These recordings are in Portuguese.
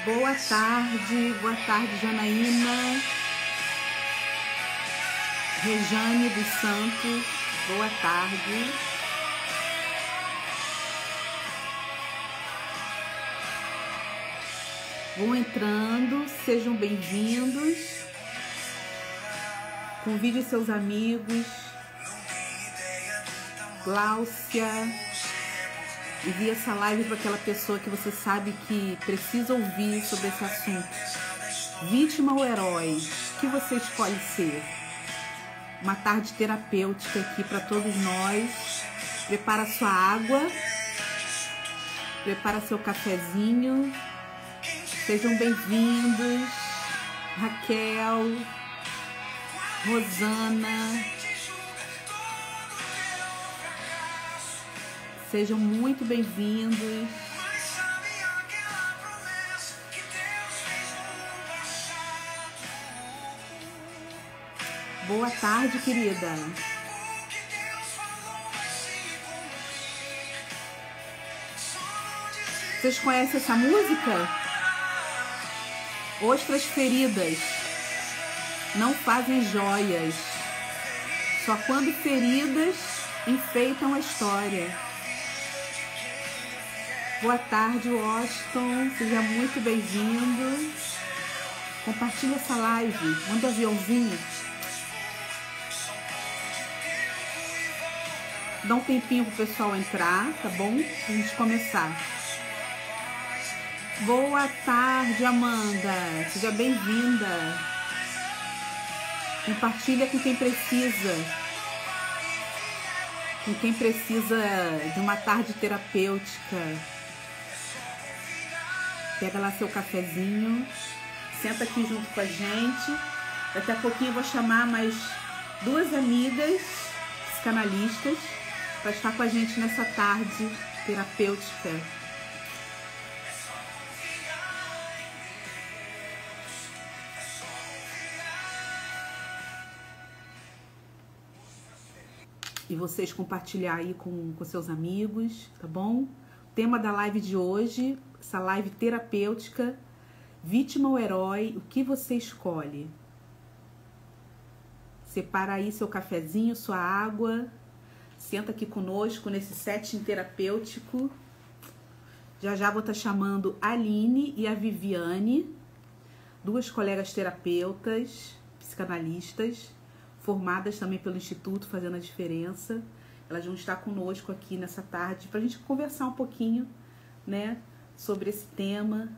Boa tarde, Janaína, Rejane dos Santos, boa tarde. Vão entrando, sejam bem-vindos. Convide seus amigos. Gláucia, envie essa live para aquela pessoa que você sabe que precisa ouvir sobre esse assunto. Vítima ou herói? O que você escolhe ser? Uma tarde terapêutica aqui para todos nós. Prepara sua água, prepara seu cafezinho. Sejam bem-vindos. Raquel, Rosana. Sejam muito bem-vindos. Boa tarde, querida. Vocês conhecem essa música? Ostras feridas não fazem joias. Só quando feridas enfeitam a história. Boa tarde, Washington. Seja muito bem-vindo. Compartilha essa live. Manda um aviãozinho. Dá um tempinho pro pessoal entrar, tá bom? Pra gente começar. Boa tarde, Amanda. Seja bem-vinda. Compartilha com quem precisa. Com quem precisa de uma tarde terapêutica. Pega lá seu cafezinho, senta aqui junto com a gente. Daqui a pouquinho eu vou chamar mais duas amigas psicanalistas para estar com a gente nessa tarde terapêutica. E vocês compartilhar aí com seus amigos, tá bom? O tema da live de hoje, essa live terapêutica, vítima ou herói, o que você escolhe? Separa aí seu cafezinho, sua água, senta aqui conosco nesse setting terapêutico. Já vou estar chamando a Aline e a Viviane, duas colegas terapeutas, psicanalistas, formadas também pelo Instituto Fazendo a Diferença. Elas vão estar conosco aqui nessa tarde para a gente conversar um pouquinho, né, sobre esse tema,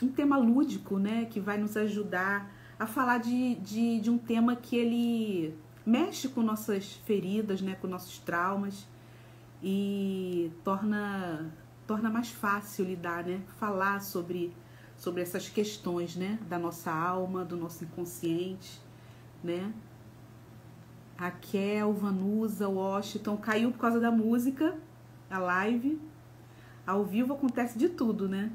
um tema lúdico, né, que vai nos ajudar a falar de um tema que ele mexe com nossas feridas, né, com nossos traumas e torna mais fácil lidar, né, falar sobre essas questões, né, da nossa alma, do nosso inconsciente, né. Raquel, Vanusa, Washington, caiu por causa da música, a live. Ao vivo acontece de tudo, né?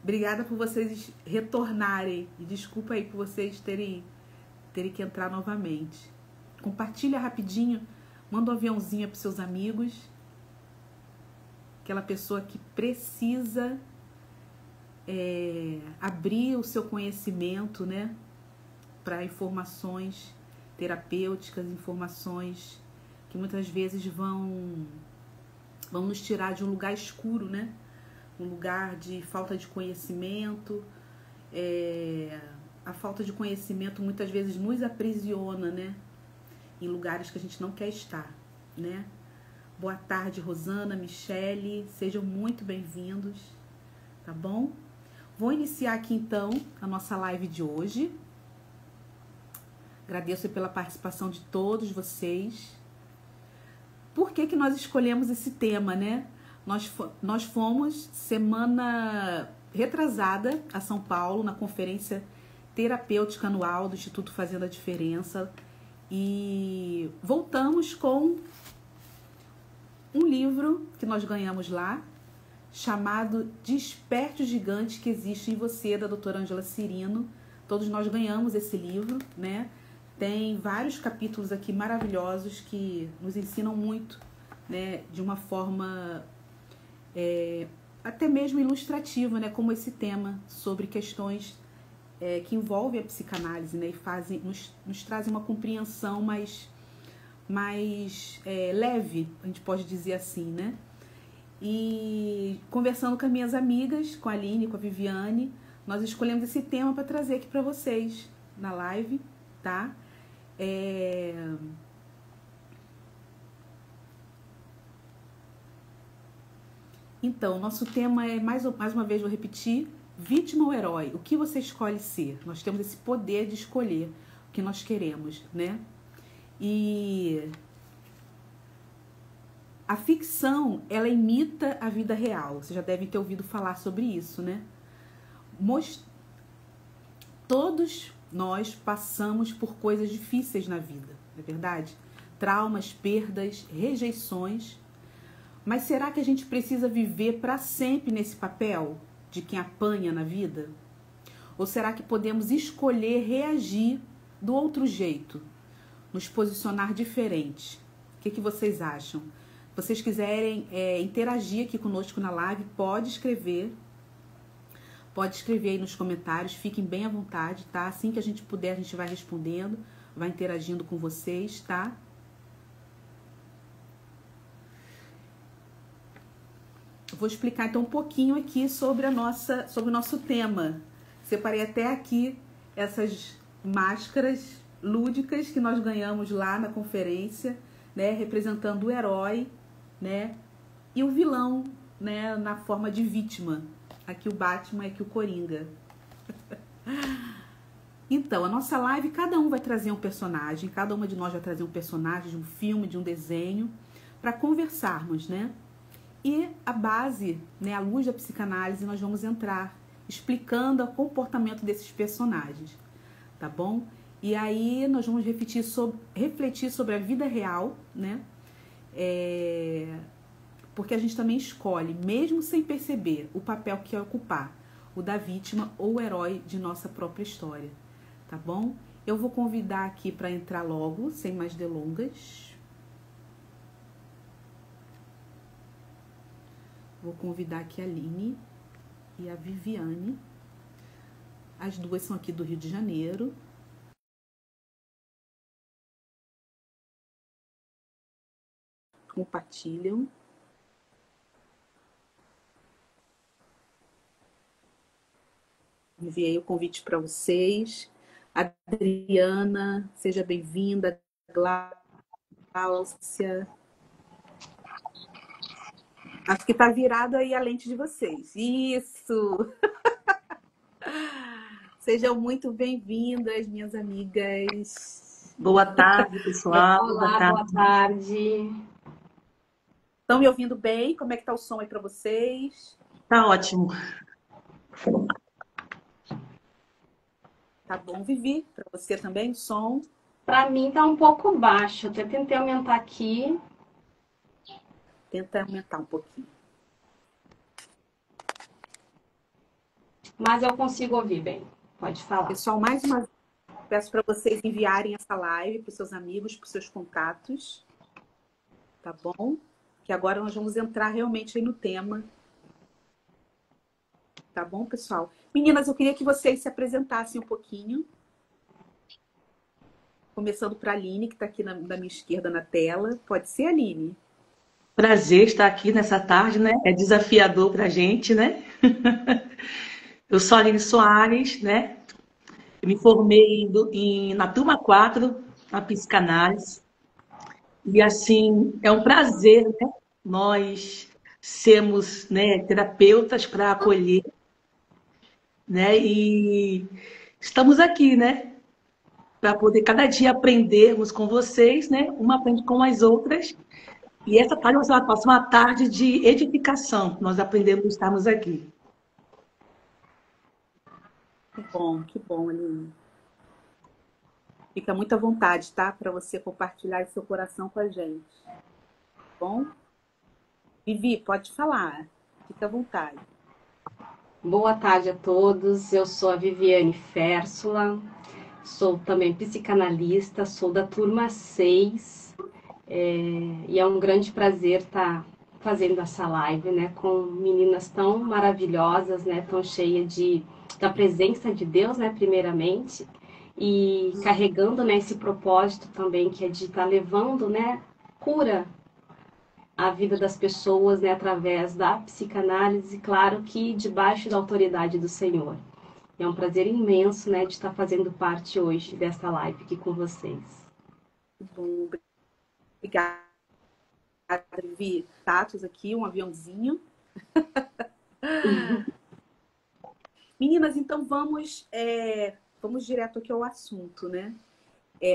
Obrigada por vocês retornarem. E desculpa aí por vocês terem que entrar novamente. Compartilha rapidinho, manda um aviãozinho para seus amigos. Aquela pessoa que precisa abrir o seu conhecimento, né? Para informações terapêuticas, informações que muitas vezes vão nos tirar de um lugar escuro, né? Um lugar de falta de conhecimento. A falta de conhecimento muitas vezes nos aprisiona, né? Em lugares que a gente não quer estar, né? Boa tarde, Rosana, Michele, sejam muito bem-vindos, tá bom? Vou iniciar aqui então a nossa live de hoje. Agradeço pela participação de todos vocês. Por que nós escolhemos esse tema, né? Nós fomos semana retrasada a São Paulo, na conferência terapêutica anual do Instituto Fazendo a Diferença. E voltamos com um livro que nós ganhamos lá, chamado Desperte o Gigante que Existe em Você, da doutora Ângela Cirino. Todos nós ganhamos esse livro, né? Tem vários capítulos aqui maravilhosos que nos ensinam muito, né, de uma forma até mesmo ilustrativa, né, como esse tema, sobre questões que envolvem a psicanálise, né, e nos trazem uma compreensão mais leve, a gente pode dizer assim, né? E conversando com as minhas amigas, com a Aline, com a Viviane, nós escolhemos esse tema para trazer aqui para vocês na live, tá? Então, nosso tema é, mais uma vez vou repetir, vítima ou herói? O que você escolhe ser? Nós temos esse poder de escolher o que nós queremos, né? E a ficção, ela imita a vida real. Você já deve ter ouvido falar sobre isso, né? Todos nós passamos por coisas difíceis na vida, não é verdade? Traumas, perdas, rejeições. Mas será que a gente precisa viver para sempre nesse papel de quem apanha na vida? Ou será que podemos escolher reagir do outro jeito? Nos posicionar diferente? O que vocês acham? Se vocês quiserem interagir aqui conosco na live, pode escrever aí nos comentários, fiquem bem à vontade, tá? Assim que a gente puder, a gente vai respondendo, vai interagindo com vocês, tá? Eu vou explicar então um pouquinho aqui sobre o nosso tema. Separei até aqui essas máscaras lúdicas que nós ganhamos lá na conferência, né, representando o herói, né, e o vilão, né, na forma de vítima. Aqui o Batman, aqui o Coringa. Então, a nossa live, cada um vai trazer um personagem, cada uma de nós vai trazer um personagem de um filme, de um desenho, para conversarmos, né? E a base, né, à luz da psicanálise, nós vamos entrar explicando o comportamento desses personagens, tá bom? E aí nós vamos refletir sobre a vida real, né? Porque a gente também escolhe, mesmo sem perceber, o papel que quer ocupar, o da vítima ou o herói de nossa própria história, tá bom? Eu vou convidar aqui para entrar logo, sem mais delongas. Vou convidar aqui a Aline e a Viviane. As duas são aqui do Rio de Janeiro. Compartilham. Enviei o convite para vocês. Adriana, seja bem-vinda. Gláucia. Acho que tá virado aí a lente de vocês. Isso! Sejam muito bem-vindas, minhas amigas. Boa tarde, pessoal. Olá, boa tarde. Estão me ouvindo bem? Como é que tá o som aí para vocês? Tá ótimo. Tá bom, Vivi? Para você também o som? Para mim tá um pouco baixo. Até tentei aumentar aqui. Tenta aumentar um pouquinho. Mas eu consigo ouvir bem. Pode falar. Pessoal, mais uma vez, peço para vocês enviarem essa live para os seus amigos, para os seus contatos. Tá bom? Que agora nós vamos entrar realmente aí no tema. Tá bom, pessoal? Meninas, eu queria que vocês se apresentassem um pouquinho. Começando para a Aline, que está aqui da minha esquerda na tela. Pode ser, Aline? Prazer estar aqui nessa tarde, né? É desafiador para a gente, né? Eu sou a Aline Soares, né? Eu me formei na turma 4, na psicanálise. E, assim, é um prazer, né? Nós sermos, né, terapeutas para acolher, né? E estamos aqui, né? Para poder cada dia aprendermos com vocês, né? Uma aprende com as outras. E essa tarde vai ser uma tarde de edificação. Nós aprendemos a estarmos aqui. Que bom, Aline. Fica muito à vontade, tá? Para você compartilhar seu coração com a gente. Tá bom? Vivi, pode falar. Fica à vontade. Boa tarde a todos. Eu sou a Viviane Férsula. Sou também psicanalista. Sou da turma 6. E é um grande prazer estar fazendo essa live, né, com meninas tão maravilhosas, né, tão cheias da presença de Deus, né, primeiramente, e carregando, né, esse propósito também que é de estar levando, né, cura à vida das pessoas, né, através da psicanálise, claro que debaixo da autoridade do Senhor. É um prazer imenso, né, de estar fazendo parte hoje dessa live aqui com vocês. Bom, obrigada, Vivi. Status aqui, um aviãozinho. Meninas, então vamos direto aqui ao assunto, né?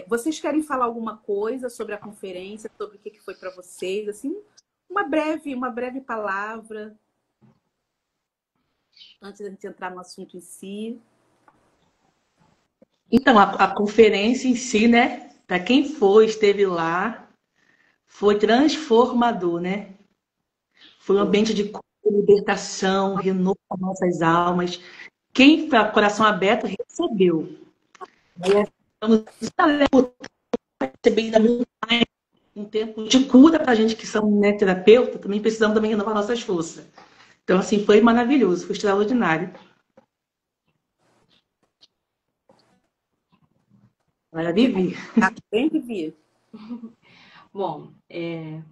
Vocês querem falar alguma coisa sobre a conferência, sobre o que foi para vocês? Assim, uma breve palavra antes da gente entrar no assunto em si. Então, a conferência em si, né? Para quem esteve lá, foi transformador, né? Foi um ambiente de libertação, renovo para nossas almas. Quem está com o coração aberto recebeu. Estamos recebendo um tempo de cura para a gente que são, né, terapeuta, também precisamos também renovar nossas forças. Então, assim, foi maravilhoso, foi extraordinário. Agora, Vivi. Bem, Vivi. Bom,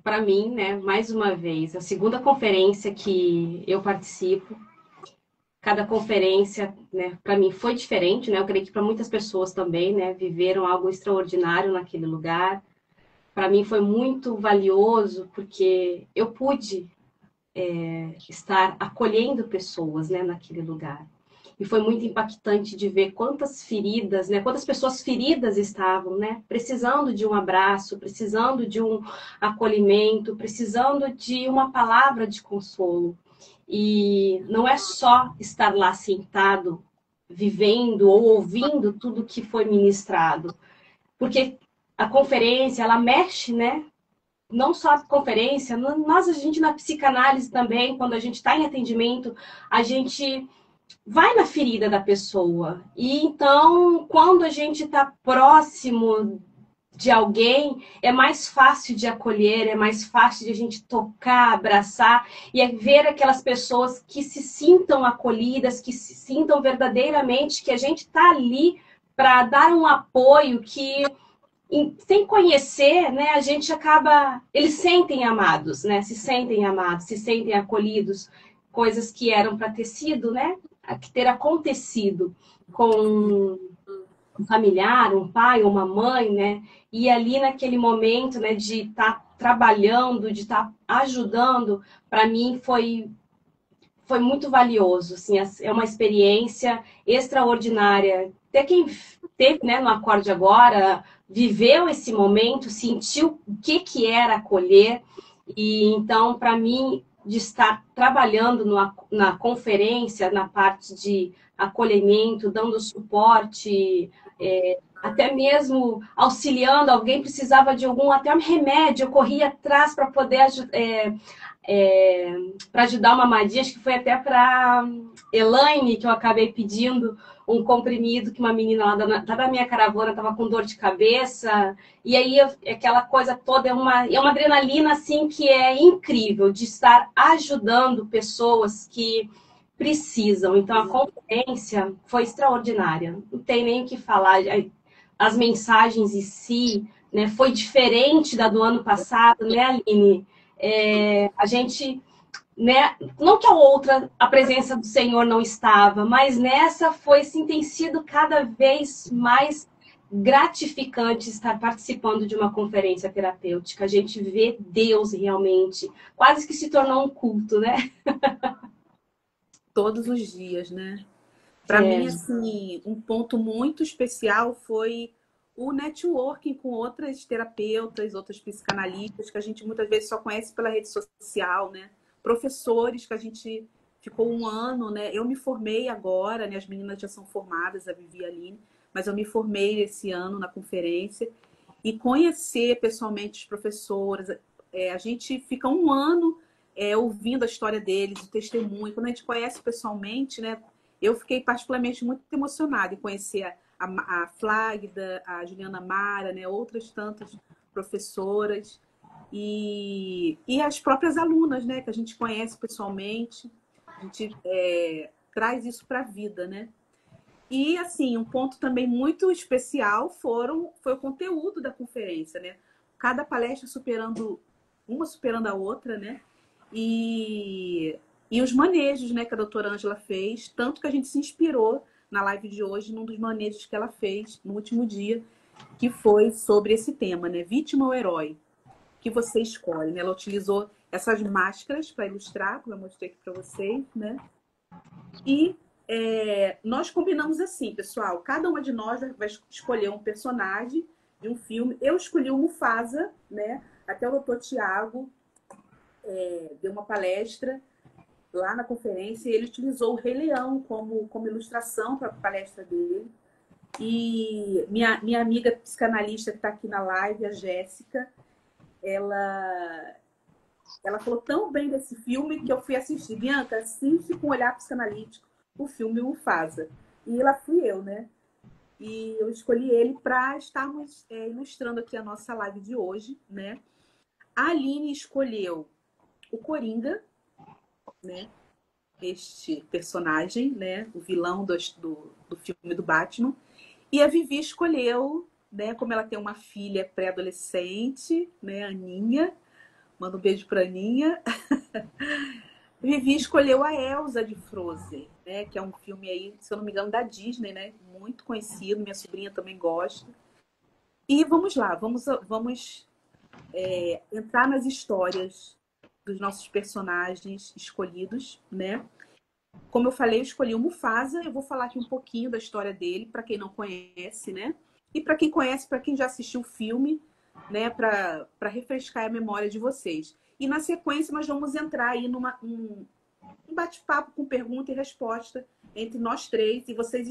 para mim, né, mais uma vez, a segunda conferência que eu participo, cada conferência, né, para mim foi diferente, né? Eu creio que para muitas pessoas também, né, viveram algo extraordinário naquele lugar. Para mim foi muito valioso porque eu pude estar acolhendo pessoas, né, naquele lugar. E foi muito impactante de ver quantas feridas, né, quantas pessoas feridas estavam, né, precisando de um abraço, precisando de um acolhimento, precisando de uma palavra de consolo. E não é só estar lá sentado, vivendo ou ouvindo tudo que foi ministrado, porque a conferência, ela mexe, né? Não só a conferência, a gente na psicanálise também, quando a gente está em atendimento, a gente vai na ferida da pessoa. E então, quando a gente está próximo de alguém, é mais fácil de acolher, é mais fácil de a gente tocar, abraçar e ver aquelas pessoas que se sintam acolhidas, que se sintam verdadeiramente que a gente está ali para dar um apoio que sem conhecer, né, a gente acaba, eles sentem amados, né, se sentem amados, se sentem acolhidos, coisas que eram para ter sido, né, que ter acontecido com um familiar, um pai, uma mãe, né, e ali naquele momento, né, de estar trabalhando, de estar ajudando, para mim foi muito valioso, assim, é uma experiência extraordinária. Até quem teve, né, no Acorde Agora, viveu esse momento, sentiu o que era acolher. E então, para mim, de estar trabalhando na conferência, na parte de acolhimento, dando suporte, até mesmo auxiliando, alguém precisava de algum até um remédio, eu corria atrás para poder para ajudar uma Madia, acho que foi até para Elaine que eu acabei pedindo um comprimido que uma menina lá da minha caravana estava com dor de cabeça, e aí aquela coisa toda é uma adrenalina assim que é incrível de estar ajudando pessoas que precisam. Então a conferência foi extraordinária, não tem nem o que falar, as mensagens em si, né, foi diferente da do ano passado, né, Aline? A gente, né, não que a outra, a presença do Senhor não estava, mas nessa foi, sim, tem sido cada vez mais gratificante estar participando de uma conferência terapêutica. A gente vê Deus realmente, quase que se tornou um culto, né? Todos os dias, né? Para mim, assim, um ponto muito especial foi o networking com outras terapeutas, outras psicanalistas, que a gente muitas vezes só conhece pela rede social, né? Professores que a gente ficou um ano, né? Eu me formei agora, né? As meninas já são formadas, a Vivi e a Aline, mas eu me formei esse ano na conferência. E conhecer pessoalmente os professores, a gente fica um ano ouvindo a história deles, o testemunho. Quando a gente conhece pessoalmente, né? Eu fiquei particularmente muito emocionada em conhecer a Flagda, a Juliana Mara, né? Outras tantas professoras. e as próprias alunas, né, que a gente conhece pessoalmente, a gente traz isso para a vida, né? E, assim, um ponto também muito especial foi o conteúdo da conferência, né? Cada palestra uma superando a outra, né? E os manejos, né, que a doutora Ângela fez, tanto que a gente se inspirou na live de hoje, num dos manejos que ela fez no último dia, que foi sobre esse tema, né? Vítima ou herói? Que você escolhe, né? Ela utilizou essas máscaras para ilustrar, como eu mostrei aqui para vocês, né? E nós combinamos assim, pessoal. Cada uma de nós vai escolher um personagem de um filme. Eu escolhi o Mufasa, né? Até o doutor Tiago deu uma palestra lá na conferência e ele utilizou o Rei Leão como ilustração para a palestra dele. E minha amiga psicanalista que está aqui na live, a Jéssica, ela falou tão bem desse filme que eu fui assistir. Bianca, assiste com um olhar psicanalítico o filme Mufasa. E lá fui eu, né? E eu escolhi ele para estarmos ilustrando aqui a nossa live de hoje, né? A Aline escolheu o Coringa, né? Este personagem, né? O vilão do filme do Batman. E a Vivi escolheu, né? Como ela tem uma filha pré-adolescente, né? Aninha. Manda um beijo para Aninha. Vivi escolheu a Elsa de Frozen, né? Que é um filme aí, se eu não me engano, da Disney, né? Muito conhecido, minha sobrinha também gosta. E vamos lá, vamos entrar nas histórias dos nossos personagens escolhidos, né? Como eu falei, eu escolhi o Mufasa. Eu vou falar aqui um pouquinho da história dele, para quem não conhece, né? E para quem conhece, para quem já assistiu o filme, né? Para refrescar a memória de vocês. E na sequência nós vamos entrar aí um bate-papo com pergunta e resposta entre nós três. E vocês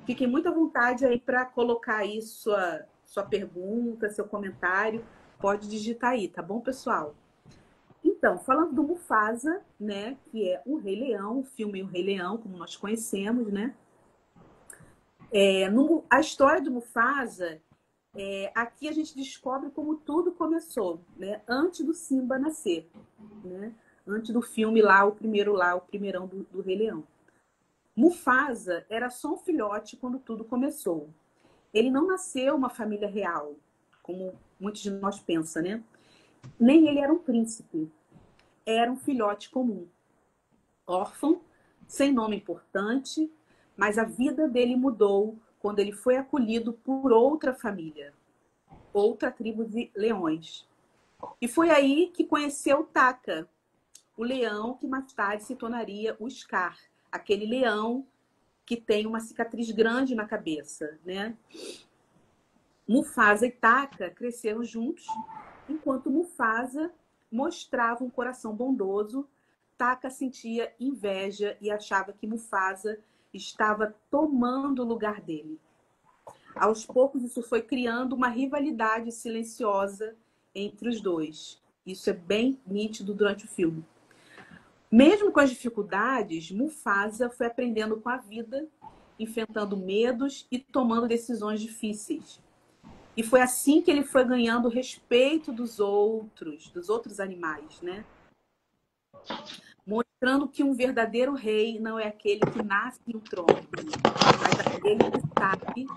fiquem muito à vontade aí para colocar aí sua pergunta, seu comentário. Pode digitar aí, tá bom, pessoal? Então, falando do Mufasa, né, que é o Rei Leão, o filme O Rei Leão, como nós conhecemos, né? A história do Mufasa, aqui a gente descobre como tudo começou, né? Antes do Simba nascer, né? Antes do filme lá, o primeirão do Rei Leão. Mufasa era só um filhote quando tudo começou. Ele não nasceu uma família real, como muitos de nós pensam, né? Nem ele era um príncipe. Era um filhote comum, órfão, sem nome importante, mas a vida dele mudou quando ele foi acolhido por outra família, outra tribo de leões. E foi aí que conheceu Taka, o leão que mais tarde se tornaria o Scar, aquele leão que tem uma cicatriz grande na cabeça, né? Mufasa e Taka cresceram juntos, enquanto Mufasa mostrava um coração bondoso, Taka sentia inveja e achava que Mufasa estava tomando o lugar dele. Aos poucos, isso foi criando uma rivalidade silenciosa entre os dois. Isso é bem nítido durante o filme. Mesmo com as dificuldades, Mufasa foi aprendendo com a vida, enfrentando medos e tomando decisões difíceis. E foi assim que ele foi ganhando o respeito dos outros animais, né? Mostrando que um verdadeiro rei não é aquele que nasce no trono, mas aquele que sabe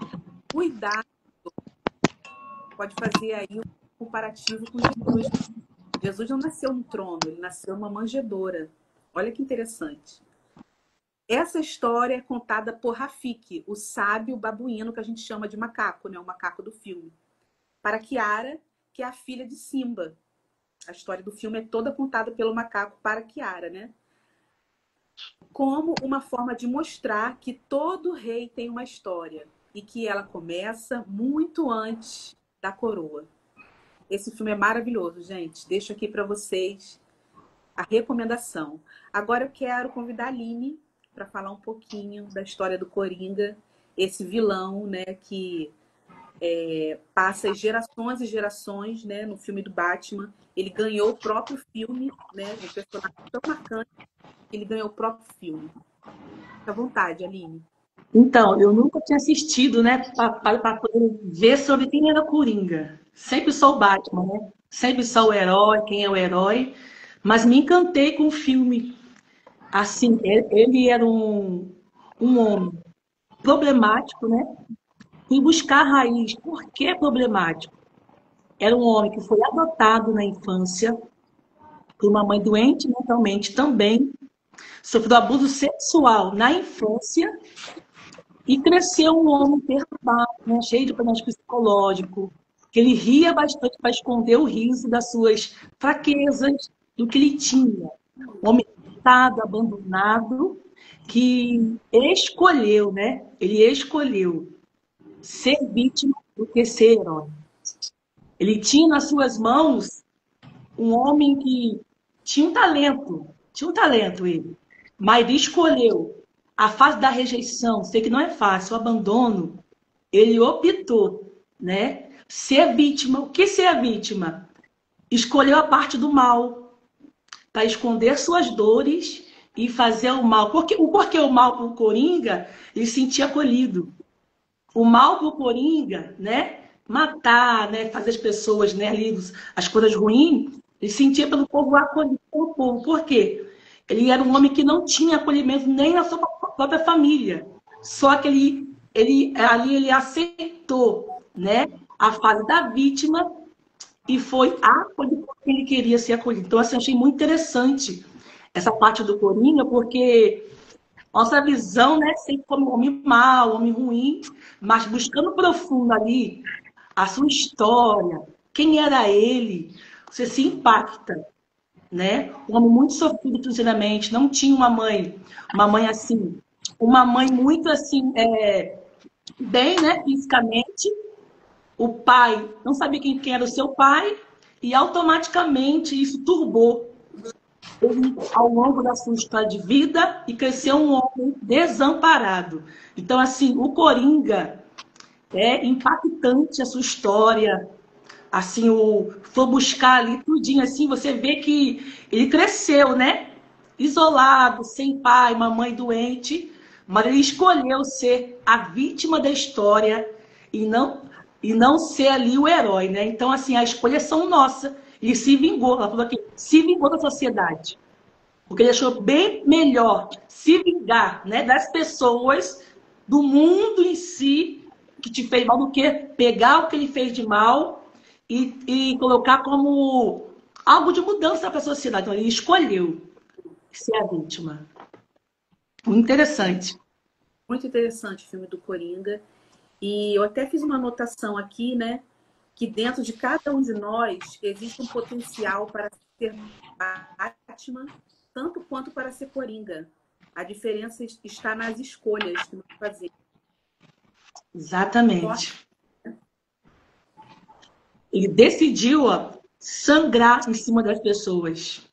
cuidar. Pode fazer aí um comparativo com Jesus. Jesus não nasceu no trono, ele nasceu numa manjedoura. Olha que interessante. Essa história é contada por Rafiki, o sábio babuíno que a gente chama de macaco, né? O macaco do filme. Para Kiara, que é a filha de Simba. A história do filme é toda contada pelo macaco para Kiara, né? Como uma forma de mostrar que todo rei tem uma história e que ela começa muito antes da coroa. Esse filme é maravilhoso, gente. Deixo aqui para vocês a recomendação. Agora eu quero convidar a Aline para falar um pouquinho da história do Coringa, esse vilão, né, que passa gerações e gerações, né, no filme do Batman. Ele ganhou o próprio filme, né, um personagem tão marcante, que ele ganhou o próprio filme. Fica à vontade, Aline. Então, eu nunca tinha assistido, né, para poder ver sobre quem era o Coringa. Sempre sou o Batman, né? sempre só o herói, quem é o herói, mas me encantei com o filme. Assim, ele era um homem problemático, né? Fui buscar a raiz. Por que problemático? Era um homem que foi adotado na infância por uma mãe doente mentalmente também, sofreu abuso sexual na infância e cresceu um homem perturbado, né? Cheio de problemas psicológicos, que ele ria bastante para esconder o riso das suas fraquezas, do que ele tinha. Um homem irritado, abandonado, que escolheu, né? Ele escolheu ser vítima do que ser herói. Ele tinha nas suas mãos um homem que tinha um talento ele, mas ele escolheu a fase da rejeição, sei que não é fácil, o abandono, ele optou, né? Ser vítima. O que ser a vítima? Escolheu a parte do mal para esconder suas dores e fazer o mal. Porque o mal para o Coringa, ele se sentia acolhido. O mal para o Coringa, né? Matar, né? Fazer as pessoas, né? Ali, as coisas ruins, ele sentia pelo povo acolhido pelo povo. Por quê? Ele era um homem que não tinha acolhimento nem na sua própria família. Só que ele aceitou, né? A fase da vítima e foi acolhido porque ele queria ser acolhido. Então, assim, eu achei muito interessante essa parte do Coringa, porque nossa visão, né, sempre como homem mau, homem ruim, mas buscando profundo ali a sua história, quem era ele, você se impacta, né? Um homem muito sofrido financeiramente, não tinha uma mãe assim, uma mãe muito assim, bem, né, fisicamente. O pai não sabia quem era o seu pai e automaticamente isso turbou ele ao longo da sua história de vida e cresceu um homem desamparado. Então, assim, o Coringa é impactante a sua história. Assim, for buscar ali tudinho, assim, você vê que ele cresceu, né? Isolado, sem pai, mamãe doente, mas ele escolheu ser a vítima da história e não ser ali o herói, né? Então, assim, as escolhas são nossas. Ele se vingou, ela falou aqui, se vingou da sociedade. Porque ele achou bem melhor se vingar, né, das pessoas, do mundo em si, que te fez mal, do que pegar o que ele fez de mal e colocar como algo de mudança para a sociedade. Então, ele escolheu ser a vítima. Muito interessante. Muito interessante o filme do Coringa. E eu até fiz uma anotação aqui, né? Que dentro de cada um de nós existe um potencial para ser Batman, tanto quanto para ser Coringa. A diferença está nas escolhas que nós fazemos. Exatamente. Ele decidiu, ó, sangrar em cima das pessoas.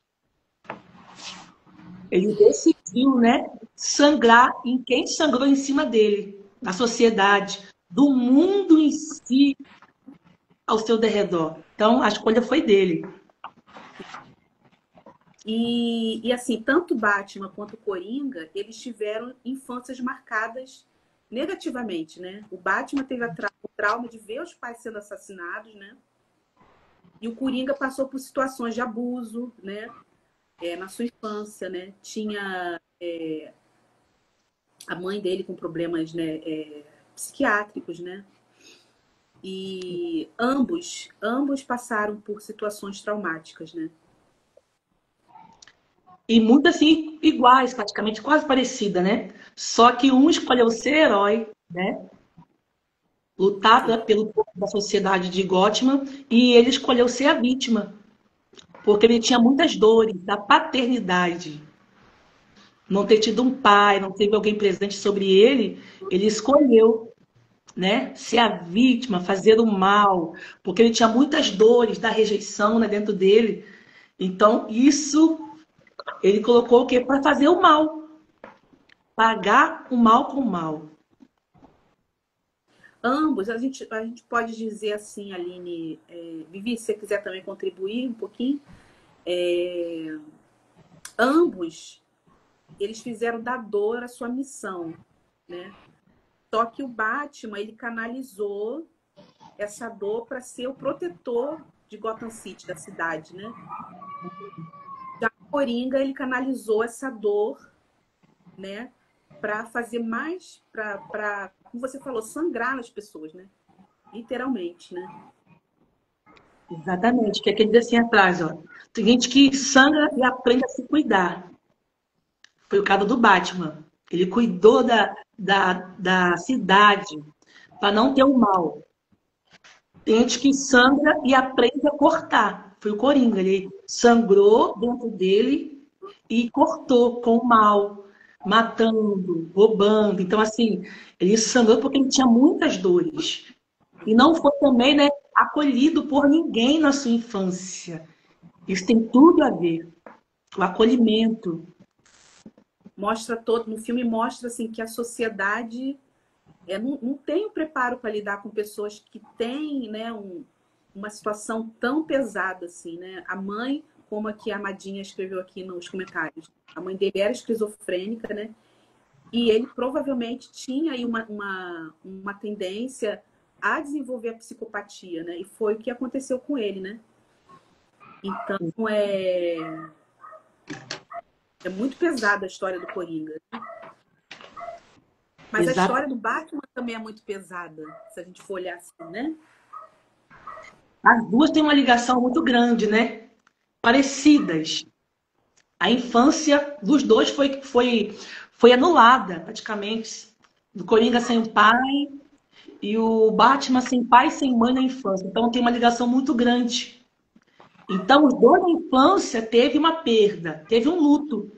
Ele decidiu, né, sangrar em quem sangrou em cima dele, na sociedade, do mundo em si, ao seu derredor. Então, a escolha foi dele. E assim, tanto Batman quanto Coringa, eles tiveram infâncias marcadas negativamente, né? O Batman teve o trauma de ver os pais sendo assassinados, né? E o Coringa passou por situações de abuso, né? Na sua infância, né? Tinha a mãe dele com problemas, né? Psiquiátricos, né? E ambos passaram por situações traumáticas, né? E muito assim, iguais, praticamente quase parecida, né? Só que um escolheu ser herói, né? Lutar pelo povo da sociedade de Gotham, e ele escolheu ser a vítima, porque ele tinha muitas dores da paternidade. Não ter tido um pai, não teve alguém presente sobre ele, ele escolheu, né, ser a vítima, fazer o mal, porque ele tinha muitas dores da rejeição, né, dentro dele. Então, isso ele colocou o quê? Para fazer o mal. Pagar o mal com o mal. Ambos, a gente pode dizer assim, Aline, Vivi, se você quiser também contribuir um pouquinho, ambos, eles fizeram da dor a sua missão, né? Só que o Batman, ele canalizou essa dor para ser o protetor de Gotham City, da cidade, né? Já o Coringa, ele canalizou essa dor, né? Para fazer mais, para, como você falou, sangrar nas pessoas, né? Literalmente, né? Exatamente, que é aquele assim atrás, ó. Tem gente que sangra e aprende a se cuidar. Foi o caso do Batman. Ele cuidou da cidade para não ter o mal. Tem gente que sangra e aprende a cortar. Foi o Coringa. Ele sangrou dentro dele e cortou com o mal, matando, roubando. Então, assim, ele sangrou porque ele tinha muitas dores. E não foi também, né, acolhido por ninguém na sua infância. Isso tem tudo a ver. O acolhimento. Mostra todo, no filme mostra assim que a sociedade não tem o preparo para lidar com pessoas que têm, né, uma situação tão pesada assim, né? A mãe, como aqui a Amadinha escreveu aqui nos comentários, a mãe dele era esquizofrênica, né? E ele provavelmente tinha aí uma tendência a desenvolver a psicopatia, né? E foi o que aconteceu com ele, né? Então é muito pesada a história do Coringa. Mas a história do Batman também é muito pesada, se a gente for olhar assim, né? As duas têm uma ligação muito grande, né? Parecidas. A infância dos dois foi anulada, praticamente. Do Coringa sem o pai e o Batman sem pai e sem mãe na infância. Então tem uma ligação muito grande. Então os dois na infância teve uma perda, teve um luto.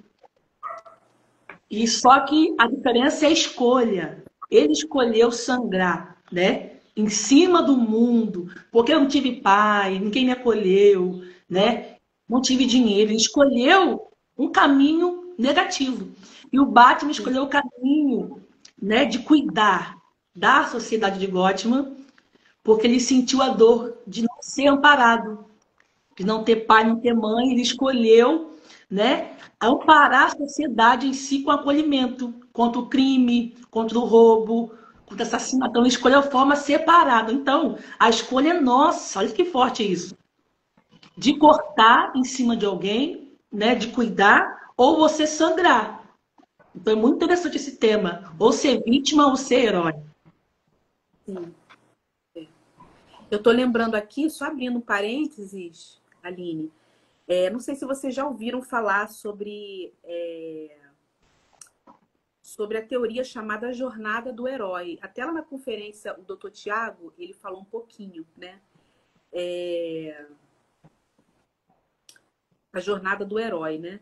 E só que a diferença é a escolha. Ele escolheu sangrar, né? Em cima do mundo, porque eu não tive pai, ninguém me acolheu, né? Não tive dinheiro. Ele escolheu um caminho negativo. E o Batman escolheu o caminho, né, de cuidar da sociedade de Gotham, porque ele sentiu a dor de não ser amparado, de não ter pai, não ter mãe. Ele escolheu, né, amparar a sociedade em si com acolhimento, contra o crime, contra o roubo, contra o assassinato. Então, ele escolheu a forma separada. Então, a escolha é nossa. Olha que forte é isso. De cortar em cima de alguém, né, de cuidar, ou você sangrar. Então, é muito interessante esse tema. Ou ser vítima ou ser herói. Sim. Eu tô lembrando aqui, só abrindo um parênteses, Aline, não sei se vocês já ouviram falar sobre a teoria chamada jornada do herói. Até lá na conferência, o Dr. Tiago, ele falou um pouquinho, né? A jornada do herói, né?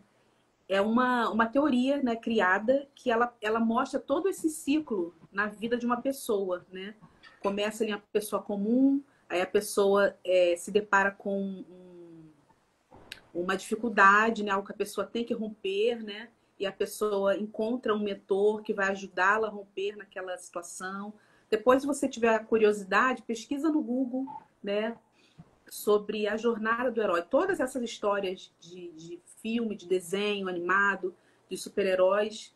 É uma teoria, né, criada que ela mostra todo esse ciclo na vida de uma pessoa, né? Começa ali uma pessoa comum, aí a pessoa se depara com uma dificuldade, né? Algo que a pessoa tem que romper, né? E a pessoa encontra um mentor que vai ajudá-la a romper naquela situação. Depois, se você tiver curiosidade, pesquisa no Google, né? Sobre a jornada do herói. Todas essas histórias de filme, de desenho animado, de super-heróis,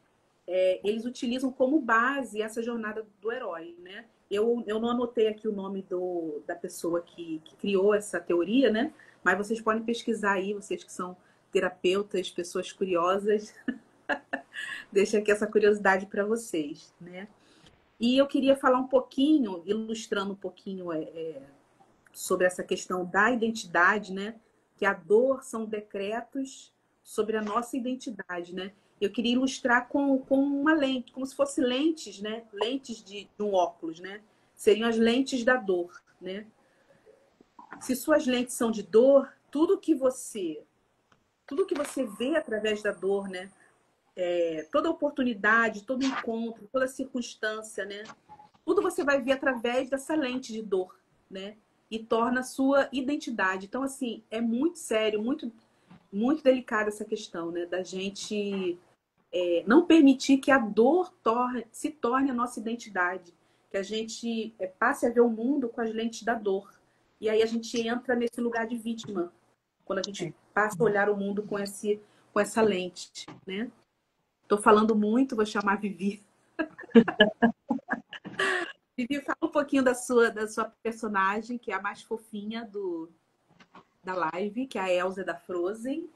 eles utilizam como base essa jornada do herói, né? Eu não anotei aqui o nome da pessoa que criou essa teoria, né? Mas vocês podem pesquisar aí, vocês que são terapeutas, pessoas curiosas. Deixa aqui essa curiosidade para vocês, né? E eu queria falar um pouquinho, ilustrando um pouquinho sobre essa questão da identidade, né? Que a dor são decretos sobre a nossa identidade, né? Eu queria ilustrar com uma lente, como se fosse lentes, né? Lentes de um óculos, né? Seriam as lentes da dor, né? Se suas lentes são de dor, tudo que você vê através da dor, né? Toda oportunidade, todo encontro, toda circunstância, né? Tudo você vai ver através dessa lente de dor, né? E torna a sua identidade. Então, assim, é muito sério, muito, muito delicada essa questão, né? Da gente não permitir que a dor se torne a nossa identidade. Que a gente passe a ver o mundo com as lentes da dor. E aí a gente entra nesse lugar de vítima. Quando a gente passa a olhar o mundo com essa lente, né? Tô falando muito, vou chamar a Vivi. Vivi, fala um pouquinho da sua personagem, que é a mais fofinha do da live, que a Elsa é da Frozen.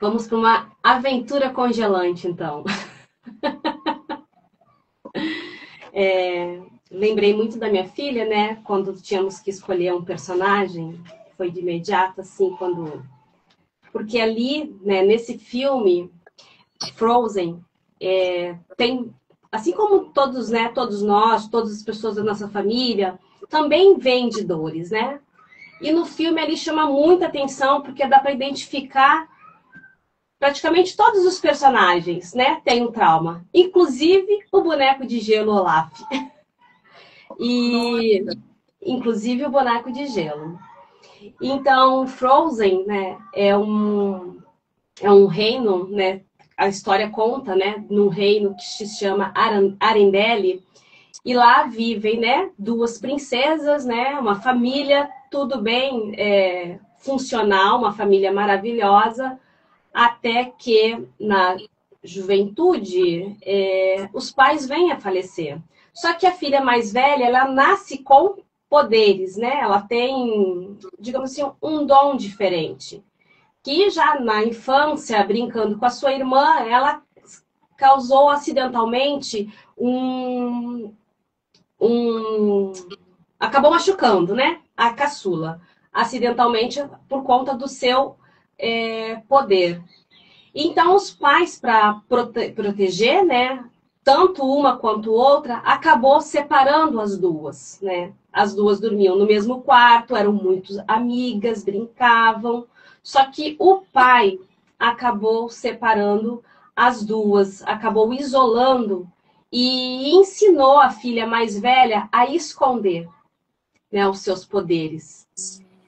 Vamos para uma aventura congelante, então. Lembrei muito da minha filha, né? Quando tínhamos que escolher um personagem, foi de imediato, assim, quando... Porque ali, né, nesse filme, Frozen, tem... Assim como todos, né, todos nós, todas as pessoas da nossa família, também vêm de dores, né? E no filme ele chama muita atenção, porque dá para identificar praticamente todos os personagens, né? Tem um trauma. Inclusive o boneco de gelo Olaf. E inclusive o boneco de gelo. Então, Frozen, né, é um reino, né? A história conta, né, num reino que se chama Arendelle, e lá vivem, né, duas princesas, né, uma família, tudo bem, funcional, uma família maravilhosa, até que na juventude os pais vêm a falecer. Só que a filha mais velha, ela nasce com poderes, né? Ela tem, digamos assim, um dom diferente. Que já na infância, brincando com a sua irmã, ela causou acidentalmente acabou machucando, né? A caçula, acidentalmente por conta do seu poder. Então, os pais, para proteger, né, tanto uma quanto outra, acabou separando as duas, né? As duas dormiam no mesmo quarto, eram muito amigas, brincavam. Só que o pai acabou separando as duas, acabou isolando e ensinou a filha mais velha a esconder, né, os seus poderes.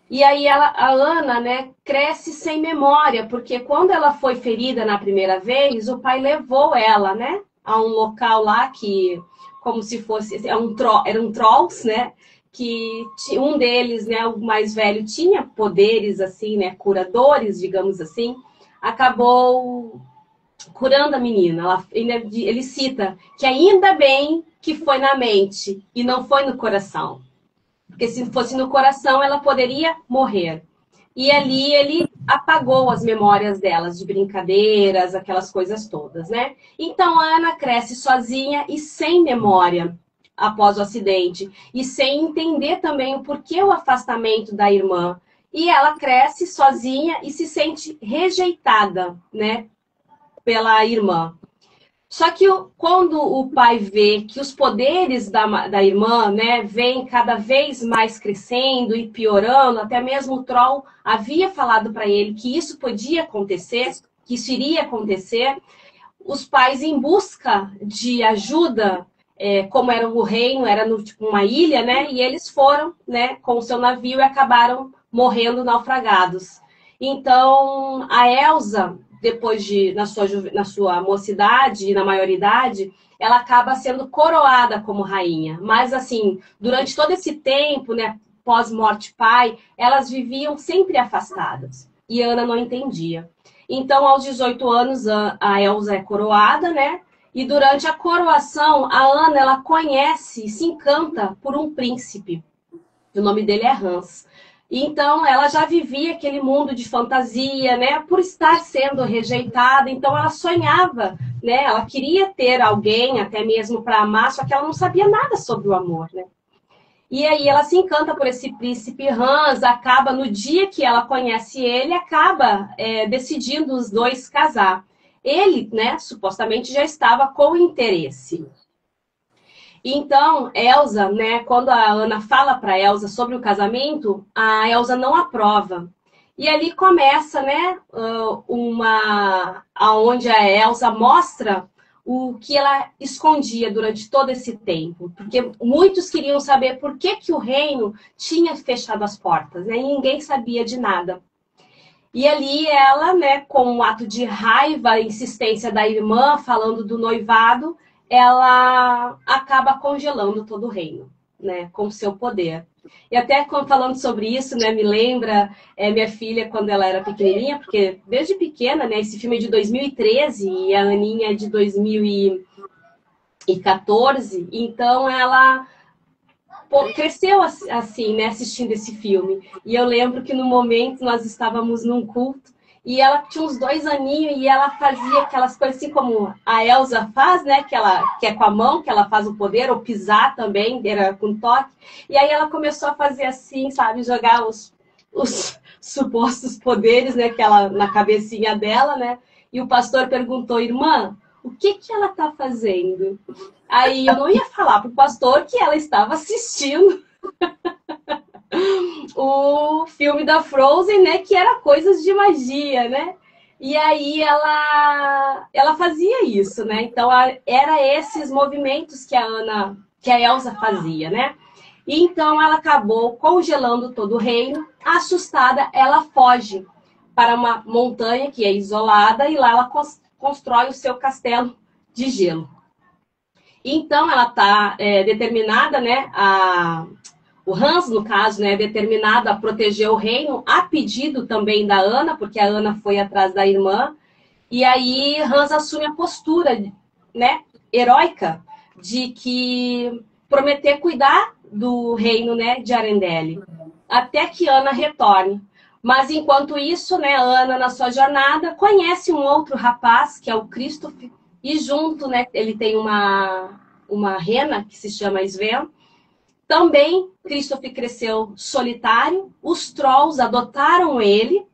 E aí a Ana, né, cresce sem memória, porque quando ela foi ferida na primeira vez, o pai levou ela, né, a um local lá que, como se fosse, eram trolls, né, que um deles, né, o mais velho, tinha poderes, assim, né, curadores, digamos assim, acabou curando a menina. Ele cita que ainda bem que foi na mente e não foi no coração. Porque se fosse no coração, ela poderia morrer. E ali ele apagou as memórias delas, de brincadeiras, aquelas coisas todas, né? Então a Ana cresce sozinha e sem memória após o acidente. E sem entender também o porquê o afastamento da irmã. E ela cresce sozinha e se sente rejeitada, né? Pela irmã. Só que quando o pai vê que os poderes da irmã, né, vêm cada vez mais crescendo e piorando, até mesmo o Troll havia falado para ele que isso podia acontecer, que isso iria acontecer, os pais, em busca de ajuda, como era o reino, era tipo uma ilha, né, e eles foram, né, com o seu navio e acabaram morrendo naufragados. Então, a Elsa, depois na sua mocidade e na maioridade, ela acaba sendo coroada como rainha. Mas, assim, durante todo esse tempo, né, pós-morte pai, elas viviam sempre afastadas. E Ana não entendia. Então, aos 18 anos, a Elsa é coroada, né? E durante a coroação, a Ana, ela conhece e se encanta por um príncipe. O nome dele é Hans. Então, ela já vivia aquele mundo de fantasia, né? Por estar sendo rejeitada. Então, ela sonhava, né? Ela queria ter alguém, até mesmo para amar, só que ela não sabia nada sobre o amor, né? E aí ela se encanta por esse príncipe Hans, acaba, no dia que ela conhece ele, acaba decidindo os dois casar. Ele, né, supostamente já estava com interesse. Então, Elsa, né, quando a Ana fala para Elsa sobre o casamento, a Elsa não aprova. E ali começa, né, aonde a Elsa mostra o que ela escondia durante todo esse tempo. Porque muitos queriam saber por que o reino tinha fechado as portas, né, e ninguém sabia de nada. E ali ela, né, com um ato de raiva, a insistência da irmã, falando do noivado, ela acaba congelando todo o reino, né, com o seu poder. E até falando sobre isso, né, me lembra minha filha quando ela era pequenininha, porque desde pequena, né, esse filme é de 2013 e a Aninha é de 2014, então ela cresceu assim, né, assistindo esse filme. E eu lembro que no momento nós estávamos num culto e ela tinha uns 2 aninhos e ela fazia aquelas coisas assim como a Elsa faz, né, que é com a mão, que ela faz o poder, ou pisar também, era com toque. E aí ela começou a fazer assim, sabe, jogar os supostos poderes, né, que ela, na cabecinha dela, né? E o pastor perguntou, irmã, o que ela está fazendo? Aí eu não ia falar para o pastor que ela estava assistindo o filme da Frozen, né? Que era coisas de magia, né? E aí ela fazia isso, né? Então era esses movimentos que a Elsa fazia, né? E então ela acabou congelando todo o reino. Assustada, ela foge para uma montanha que é isolada e lá ela constrói o seu castelo de gelo. Então ela está determinada, né? O Hans, no caso, né, é determinado a proteger o reino, a pedido também da Anna, porque a Anna foi atrás da irmã. E aí Hans assume a postura, né, heróica de que prometer cuidar do reino, né, de Arendelle, até que Anna retorne. Mas enquanto isso, né, Anna, na sua jornada, conhece um outro rapaz, que é o Christoph, e junto, né, ele tem uma rena que se chama Sven. Também Christoph cresceu solitário, os Trolls adotaram ele,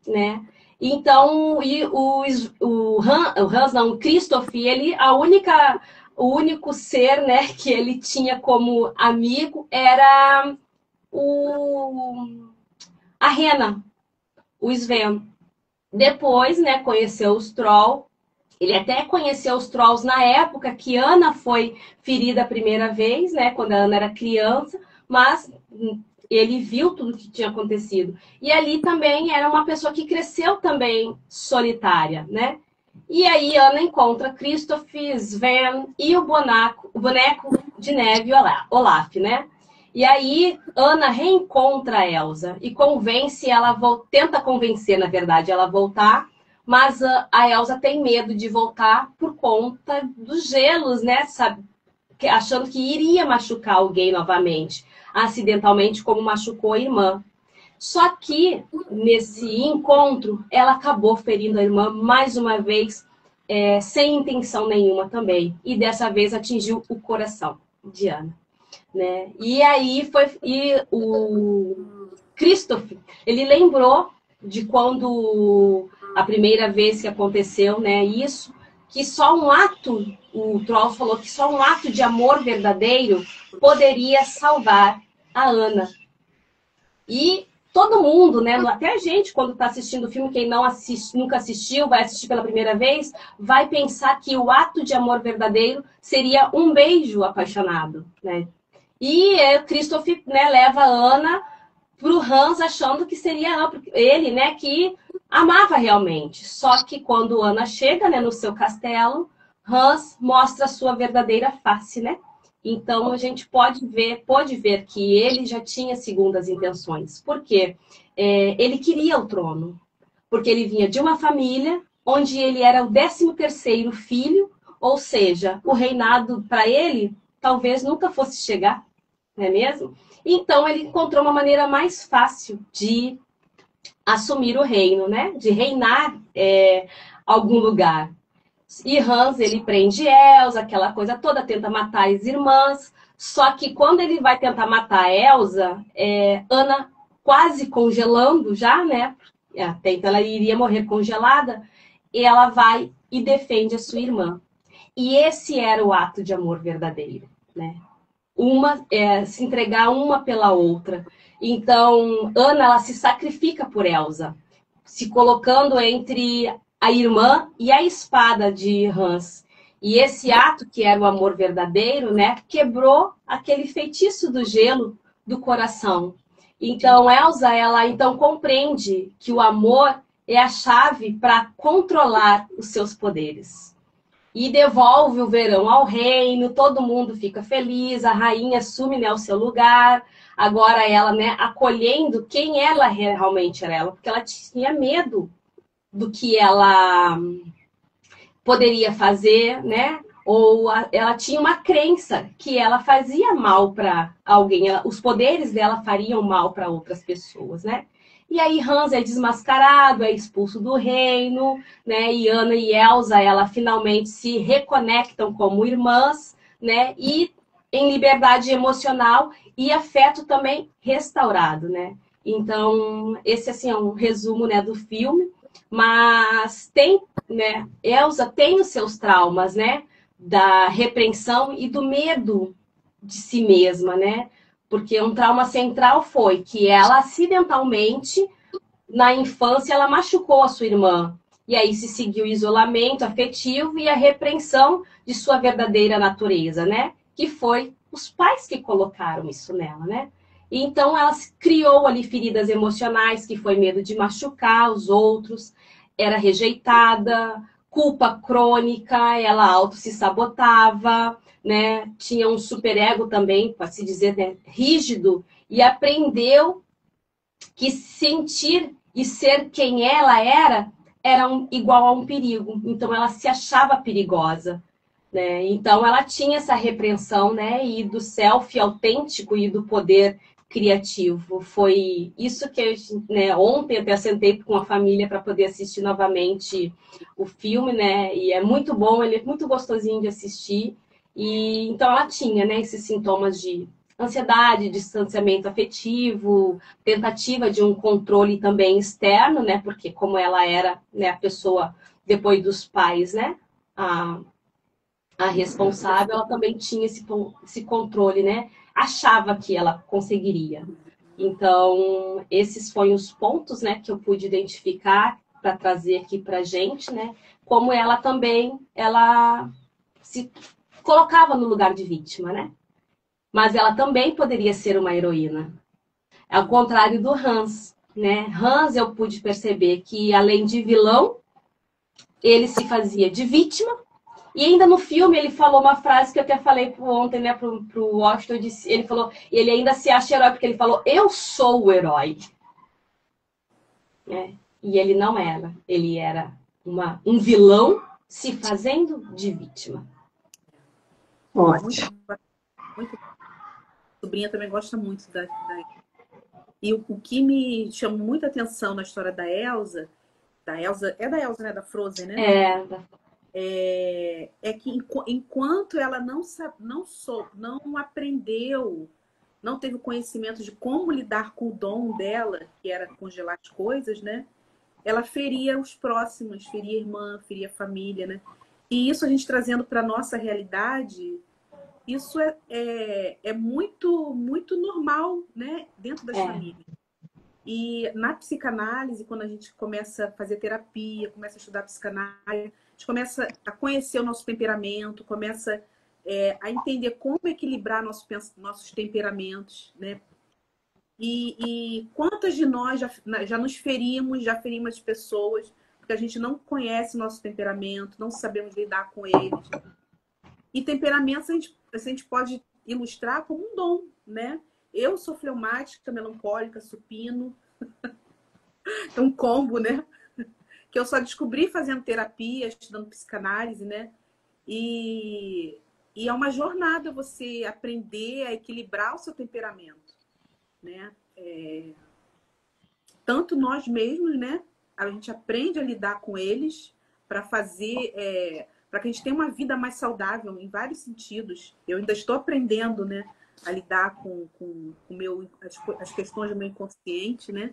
né? Então, o Christoph, ele, o único ser, né, que ele tinha como amigo era a rena, o Sven. Depois, né, conheceu os Trolls. Ele até conheceu os Trolls na época que Anna foi ferida a primeira vez, né, quando a Anna era criança, mas ele viu tudo o que tinha acontecido. E ali também era uma pessoa que cresceu também solitária, né? E aí Anna encontra Christoph, Sven e o boneco de neve, Olaf, né? E aí Anna reencontra a Elsa e convence ela, tenta convencer, na verdade, ela a voltar, mas a Elsa tem medo de voltar por conta dos gelos, né? Sabe? Achando que iria machucar alguém novamente, acidentalmente, como machucou a irmã. Só que, nesse encontro, ela acabou ferindo a irmã mais uma vez, sem intenção nenhuma também. E dessa vez atingiu o coração de Anna, né? E aí o Christoph, ele lembrou de quando a primeira vez que aconteceu, né, isso, que só um ato, o Troll falou que só um ato de amor verdadeiro poderia salvar a Anna. E todo mundo, né, até a gente, quando está assistindo o filme, quem não nunca assistiu, vai assistir pela primeira vez, vai pensar que o ato de amor verdadeiro seria um beijo apaixonado, né? E Christoph, né, leva a Anna pro Hans, achando que seria ele, né, que amava realmente. Só que quando Anna chega, né, no seu castelo, Hans mostra a sua verdadeira face, né? Então a gente pode ver que ele já tinha segundas intenções. Por quê? Ele queria o trono, porque ele vinha de uma família onde ele era o 13º filho, ou seja, o reinado para ele talvez nunca fosse chegar, não é mesmo? Então ele encontrou uma maneira mais fácil de assumir o reino, né? De reinar algum lugar. E Hans, ele prende Elsa, aquela coisa toda, tenta matar as irmãs. Só que quando ele vai tentar matar a Elsa, Anna quase congelando já, né? Até então ela iria morrer congelada. E ela vai e defende a sua irmã. E esse era o ato de amor verdadeiro, né? Se entregar uma pela outra. Então, Anna, ela se sacrifica por Elsa, se colocando entre a irmã e a espada de Hans. E esse ato, que era o amor verdadeiro, né, quebrou aquele feitiço do gelo do coração. Então, Elsa, ela então compreende que o amor é a chave para controlar os seus poderes. E devolve o verão ao reino, todo mundo fica feliz, a rainha assume, né, o seu lugar. Agora ela, né, acolhendo quem ela realmente era ela, porque ela tinha medo do que ela poderia fazer, né? ou ela tinha uma crença que ela fazia mal para alguém, os poderes dela fariam mal para outras pessoas, né? E aí Hans é desmascarado, é expulso do reino, né? E Anna e Elsa, ela finalmente se reconectam como irmãs, né? E em liberdade emocional e afeto também restaurado, né? Então, esse assim é um resumo, né, do filme, mas tem, né, Elsa tem os seus traumas, né, da repreensão e do medo de si mesma, né? Porque um trauma central foi que ela acidentalmente na infância ela machucou a sua irmã. E aí se seguiu o isolamento afetivo e a repreensão de sua verdadeira natureza, né? Que foi os pais que colocaram isso nela, né? E então ela criou ali feridas emocionais, que foi medo de machucar os outros, era rejeitada, culpa crônica, ela auto se sabotava, né? Tinha um superego também, pode se dizer, né? Rígido, e aprendeu que sentir e ser quem ela era igual a um perigo. Então ela se achava perigosa, né? Então ela tinha essa repreensão, né? E do self autêntico e do poder criativo. Foi isso que eu, né, ontem até sentei com a família para poder assistir novamente o filme, né? E é muito bom, ele é muito gostosinho de assistir. E então ela tinha, né, esses sintomas de ansiedade, distanciamento afetivo, tentativa de um controle também externo, né? Porque como ela era, né, a pessoa depois dos pais, né? A responsável, ela também tinha esse controle, né? Achava que ela conseguiria. Então, esses foram os pontos, né, que eu pude identificar para trazer aqui para gente, né? Como ela também, ela se colocava no lugar de vítima, né? Mas ela também poderia ser uma heroína. Ao contrário do Hans, né? Hans, eu pude perceber que, além de vilão, ele se fazia de vítima. E ainda no filme ele falou uma frase que eu até falei ontem, né, pro Washington, ele falou, ele ainda se acha herói, porque ele falou, eu sou o herói. É, e ele não era. Ele era um vilão se fazendo de vítima. Ótimo. Muito. A sobrinha também gosta muito da... E o que me chamou muita atenção na história da Elsa, é da Elsa, né? Da Frozen, né? É que enquanto ela não aprendeu, não teve o conhecimento de como lidar com o dom dela, que era congelar as coisas, né? Ela feria os próximos, feria a irmã, feria a família, né? E isso a gente trazendo para a nossa realidade, isso é muito, muito normal, né? Dentro das famílias. E na psicanálise, quando a gente começa a fazer terapia, começa a estudar psicanálise, a gente começa a conhecer o nosso temperamento, começa a entender como equilibrar nossos temperamentos, né? E quantas de nós já nos ferimos, já ferimos as pessoas, porque a gente não conhece o nosso temperamento, não sabemos lidar com eles. E temperamentos a gente pode ilustrar como um dom, né? Eu sou fleumática, melancólica, supino. É um combo, né? Que eu só descobri fazendo terapia, estudando psicanálise, né? E é uma jornada você aprender a equilibrar o seu temperamento, né? Tanto nós mesmos, né? A gente aprende a lidar com eles para fazer... para que a gente tenha uma vida mais saudável em vários sentidos. Eu ainda estou aprendendo, né? A lidar com as questões do meu inconsciente, né?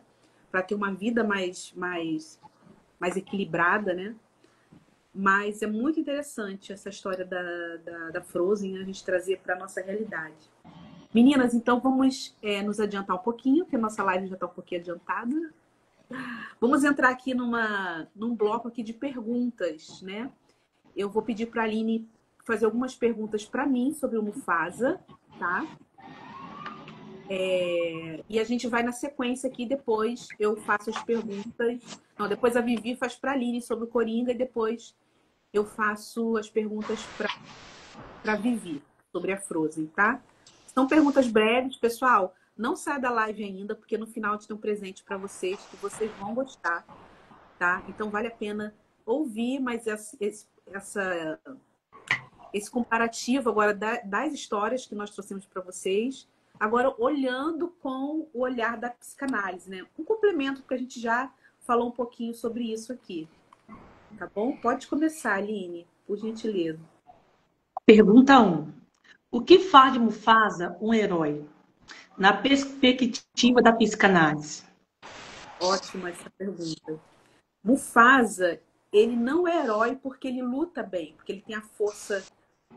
Para ter uma vida mais equilibrada, né? Mas é muito interessante essa história da Frozen, a gente trazer para a nossa realidade. Meninas, então vamos nos adiantar um pouquinho, porque a nossa live já está um pouquinho adiantada. Vamos entrar aqui num bloco aqui de perguntas, né? Eu vou pedir para a Aline fazer algumas perguntas para mim sobre o Mufasa, tá? E a gente vai na sequência aqui, depois eu faço as perguntas. Não, depois a Vivi faz para a Aline sobre o Coringa e depois eu faço as perguntas para a Vivi sobre a Frozen, tá? São perguntas breves, pessoal. Não saia da live ainda, porque no final a gente tem um presente para vocês que vocês vão gostar, tá? Então vale a pena ouvir, mas esse comparativo agora das histórias que nós trouxemos para vocês, agora olhando com o olhar da psicanálise, né? Um complemento, porque a gente já falou um pouquinho sobre isso aqui. Tá bom? Pode começar, Aline, por gentileza. Pergunta 1. O que faz de Mufasa um herói? Na perspectiva da psicanálise. Ótima essa pergunta. Mufasa, ele não é herói porque ele luta bem, porque ele tem a força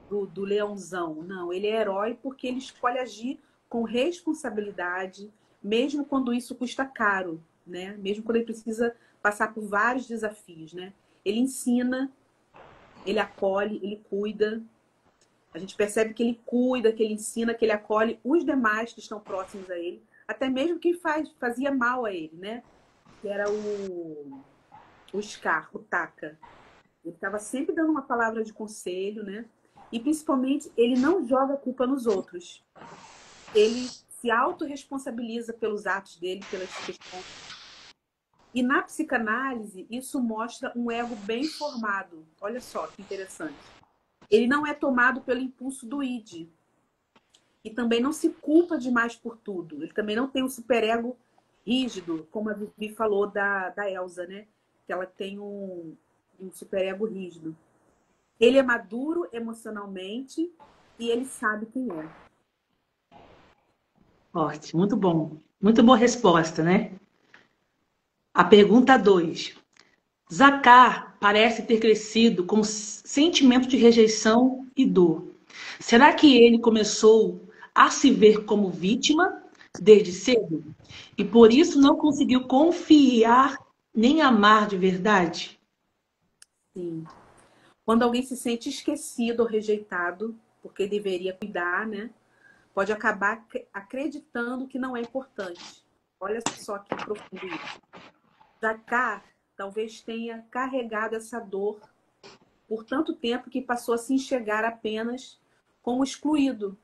do leãozão. Não, ele é herói porque ele escolhe agir com responsabilidade, mesmo quando isso custa caro, né? Mesmo quando ele precisa passar por vários desafios, né? Ele ensina, ele acolhe, ele cuida. A gente percebe que ele cuida, que ele ensina, que ele acolhe os demais que estão próximos a ele, até mesmo quem fazia mal a ele, né? Que era o Scar, o Taka. Ele estava sempre dando uma palavra de conselho, né? E principalmente ele não joga a culpa nos outros. Ele se autorresponsabiliza pelos atos dele, pelas questões. E na psicanálise, isso mostra um ego bem formado. Olha só que interessante. Ele não é tomado pelo impulso do id. E também não se culpa demais por tudo. Ele também não tem um superego rígido, como a Vivi falou da Elsa, né? Que ela tem um superego rígido. Ele é maduro emocionalmente e ele sabe quem é. Ótimo, muito bom. Muito boa resposta, né? A pergunta 2. Zakar parece ter crescido com sentimento de rejeição e dor. Será que ele começou a se ver como vítima desde cedo? E por isso não conseguiu confiar nem amar de verdade? Sim. Quando alguém se sente esquecido ou rejeitado, porque deveria cuidar, né? Pode acabar acreditando que não é importante. Olha só que profundo isso. Zakar talvez tenha carregado essa dor por tanto tempo que passou a se enxergar apenas como excluído,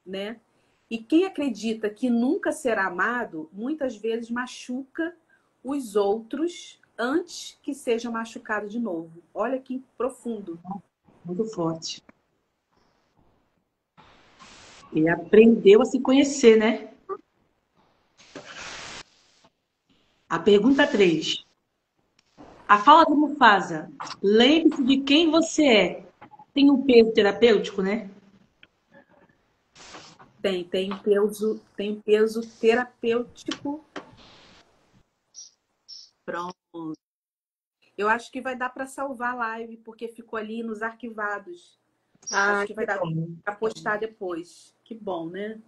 né? E quem acredita que nunca será amado, muitas vezes machuca os outros antes que seja machucado de novo. Olha que profundo. Muito forte. Ele aprendeu a se conhecer, né? A pergunta 3. A fala do Mufasa, lembre-se de quem você é, tem um peso terapêutico, né? Tem um peso terapêutico. Pronto. Eu acho que vai dar para salvar a live, porque ficou ali nos arquivados. Acho que vai dar para postar depois. Que bom, né?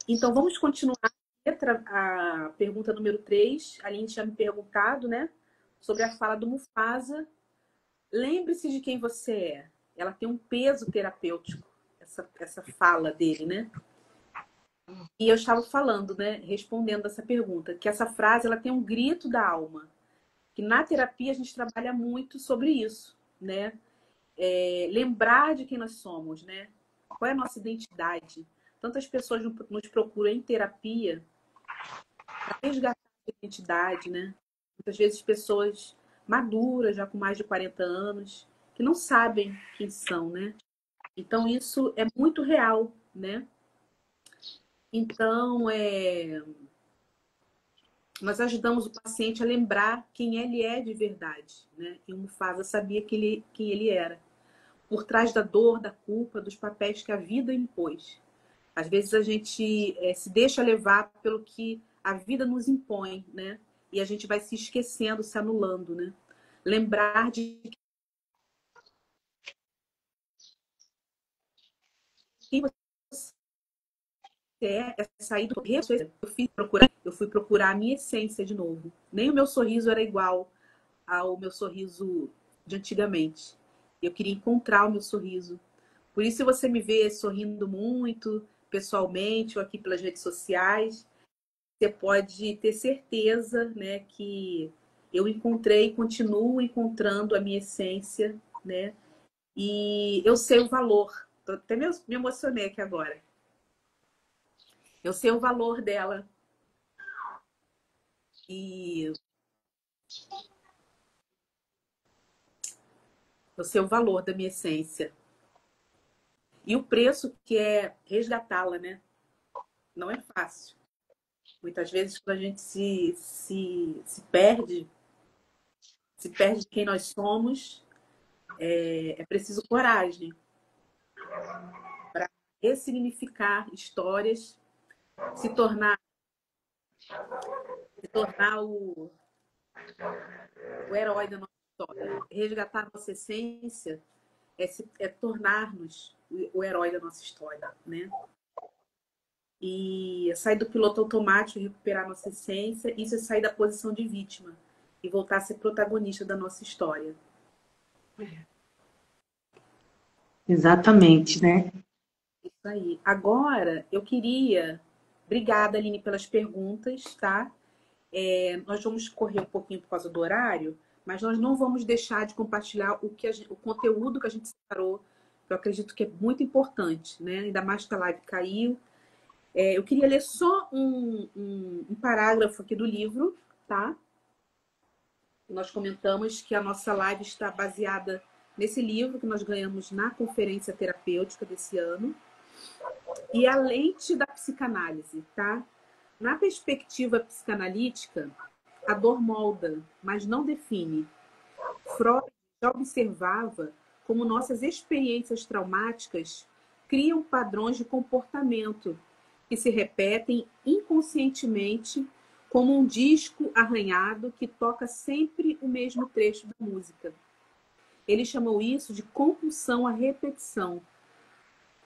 Então, vamos continuar a pergunta número 3. A Aline tinha me perguntado, né? Sobre a fala do Mufasa. Lembre-se de quem você é. Ela tem um peso terapêutico, essa fala dele, né? E eu estava falando, né? Respondendo essa pergunta, que essa frase ela tem um grito da alma. Que na terapia a gente trabalha muito sobre isso, né? Lembrar de quem nós somos, né? Qual é a nossa identidade? Tantas pessoas nos procuram em terapia para resgatar a identidade, né? Muitas vezes pessoas maduras, já com mais de 40 anos, que não sabem quem são, né? Então isso é muito real, né? Então, nós ajudamos o paciente a lembrar quem ele é de verdade, né? E o Mufasa sabia quem ele era. Por trás da dor, da culpa, dos papéis que a vida impôs. Às vezes a gente se deixa levar pelo que a vida nos impõe, né? E a gente vai se esquecendo, se anulando, né? Lembrar de quem você é sair do eu fui procurar a minha essência de novo. Nem o meu sorriso era igual ao meu sorriso de antigamente. Eu queria encontrar o meu sorriso. Por isso, se você me vê sorrindo muito, pessoalmente, ou aqui pelas redes sociais, você pode ter certeza, né, que eu encontrei e continuo encontrando a minha essência, né? E eu sei o valor. Até me emocionei aqui agora. Eu sei o valor dela. E Eu sei o valor da minha essência. E o preço que é resgatá-la, né? Não é fácil. Muitas vezes, quando a gente se perde de quem nós somos, é preciso coragem para ressignificar histórias, se tornar, se tornar o herói da nossa história. Resgatar a nossa essência é tornar-nos o herói da nossa história, né? E sair do piloto automático, recuperar a nossa essência, isso é sair da posição de vítima e voltar a ser protagonista da nossa história. Exatamente, né? Isso aí. Agora, eu queria... Obrigada, Aline, pelas perguntas, tá? Nós vamos correr um pouquinho por causa do horário, mas nós não vamos deixar de compartilhar o conteúdo que a gente separou, que eu acredito que é muito importante, né? Ainda mais que a live caiu. Eu queria ler só um parágrafo aqui do livro, tá? Nós comentamos que a nossa live está baseada nesse livro que nós ganhamos na conferência terapêutica desse ano. E a lente da psicanálise, tá? Na perspectiva psicanalítica, a dor molda, mas não define. Freud já observava como nossas experiências traumáticas criam padrões de comportamento que se repetem inconscientemente como um disco arranhado que toca sempre o mesmo trecho da música. Ele chamou isso de compulsão à repetição.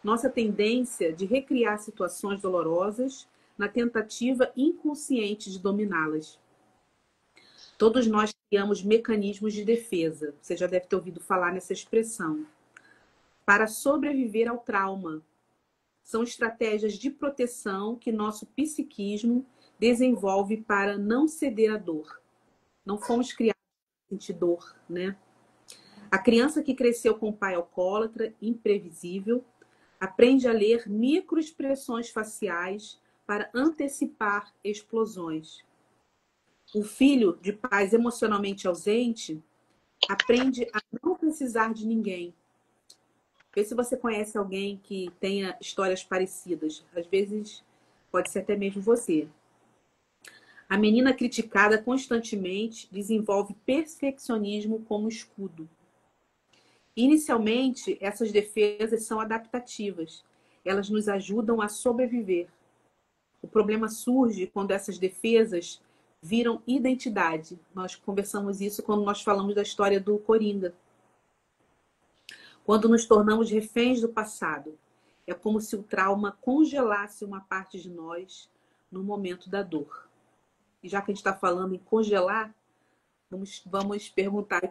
Nossa tendência de recriar situações dolorosas na tentativa inconsciente de dominá-las. Todos nós criamos mecanismos de defesa. Você já deve ter ouvido falar nessa expressão. Para sobreviver ao trauma. São estratégias de proteção que nosso psiquismo desenvolve para não ceder à dor. Não fomos criados para sentir dor, né? A criança que cresceu com o pai alcoólatra, imprevisível, aprende a ler microexpressões faciais para antecipar explosões. O filho de pais emocionalmente ausente aprende a não precisar de ninguém. Vê se você conhece alguém que tenha histórias parecidas. Às vezes, pode ser até mesmo você. A menina criticada constantemente desenvolve perfeccionismo como escudo. Inicialmente, essas defesas são adaptativas. Elas nos ajudam a sobreviver. O problema surge quando essas defesas viram identidade. Nós conversamos isso quando nós falamos da história do Coringa. Quando nos tornamos reféns do passado. É como se o trauma congelasse uma parte de nós no momento da dor. E já que a gente está falando em congelar, vamos perguntar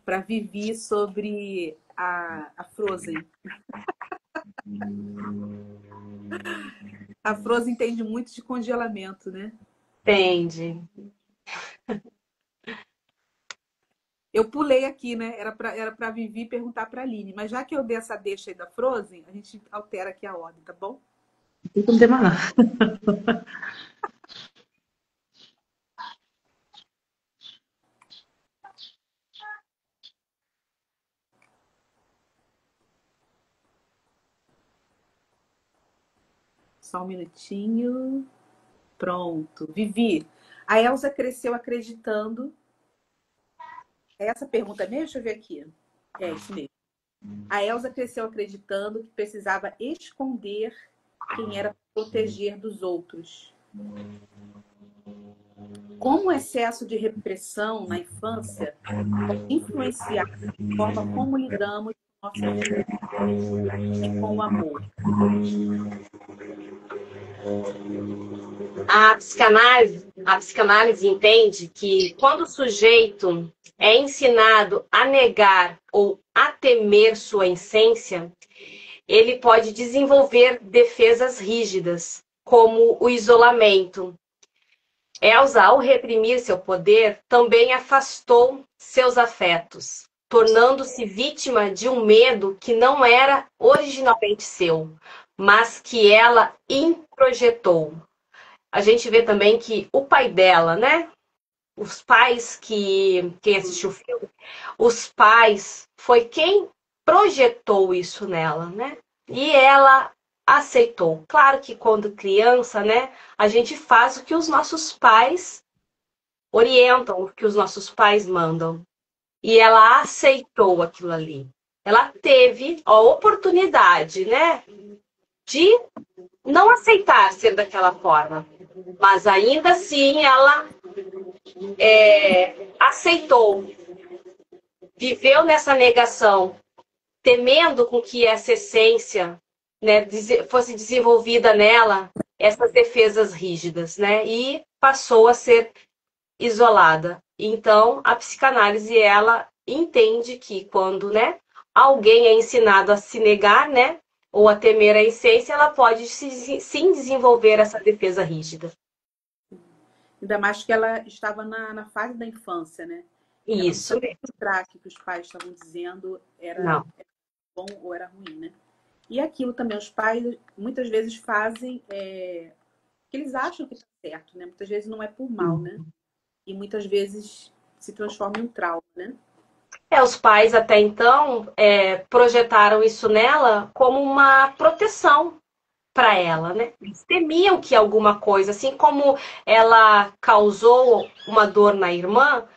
para Vivi sobre a Frozen. A Frozen entende muito de congelamento, né? Entende. Eu pulei aqui, né? Era para Vivi perguntar para a Aline. Mas já que eu dei essa deixa aí da Frozen, a gente altera aqui a ordem, tá bom? Não tem problema não. Só um minutinho. Pronto. Vivi, a Elsa cresceu acreditando... Essa pergunta mesmo? Deixa eu ver aqui. É isso mesmo. A Elsa cresceu acreditando que precisava esconder quem era para proteger dos outros. Como o excesso de repressão na infância pode influenciar a forma como lidamos com nossa vida e com o amor? A psicanálise entende que quando o sujeito é ensinado a negar ou a temer sua essência, ele pode desenvolver defesas rígidas, como o isolamento. Elsa, ao reprimir seu poder, também afastou seus afetos, tornando-se vítima de um medo que não era originalmente seu, mas que ela introjetou. A gente vê também que o pai dela, né, os pais quem assistiu o filme, os pais foi quem projetou isso nela, né? E ela aceitou. Claro que quando criança, né, a gente faz o que os nossos pais orientam, o que os nossos pais mandam. E ela aceitou aquilo ali. Ela teve a oportunidade, né, de não aceitar ser daquela forma, mas ainda assim ela aceitou, viveu nessa negação, temendo com que essa essência, né, fosse desenvolvida nela, essas defesas rígidas, né, e passou a ser isolada. Então, a psicanálise, ela entende que quando, né, alguém é ensinado a se negar, né, ou a temer a essência, ela pode sim desenvolver essa defesa rígida. Ainda mais que ela estava na fase da infância, né? Ela não Isso sabia mesmo. filtrar que os pais estavam dizendo Não. era bom ou era ruim, né? E aquilo também, os pais muitas vezes fazem que eles acham que está certo, né? Muitas vezes não é por mal, né? E muitas vezes se transforma em um trauma, né? Os pais até então projetaram isso nela como uma proteção para ela, né? Eles temiam que alguma coisa, assim como ela causou uma dor na irmã,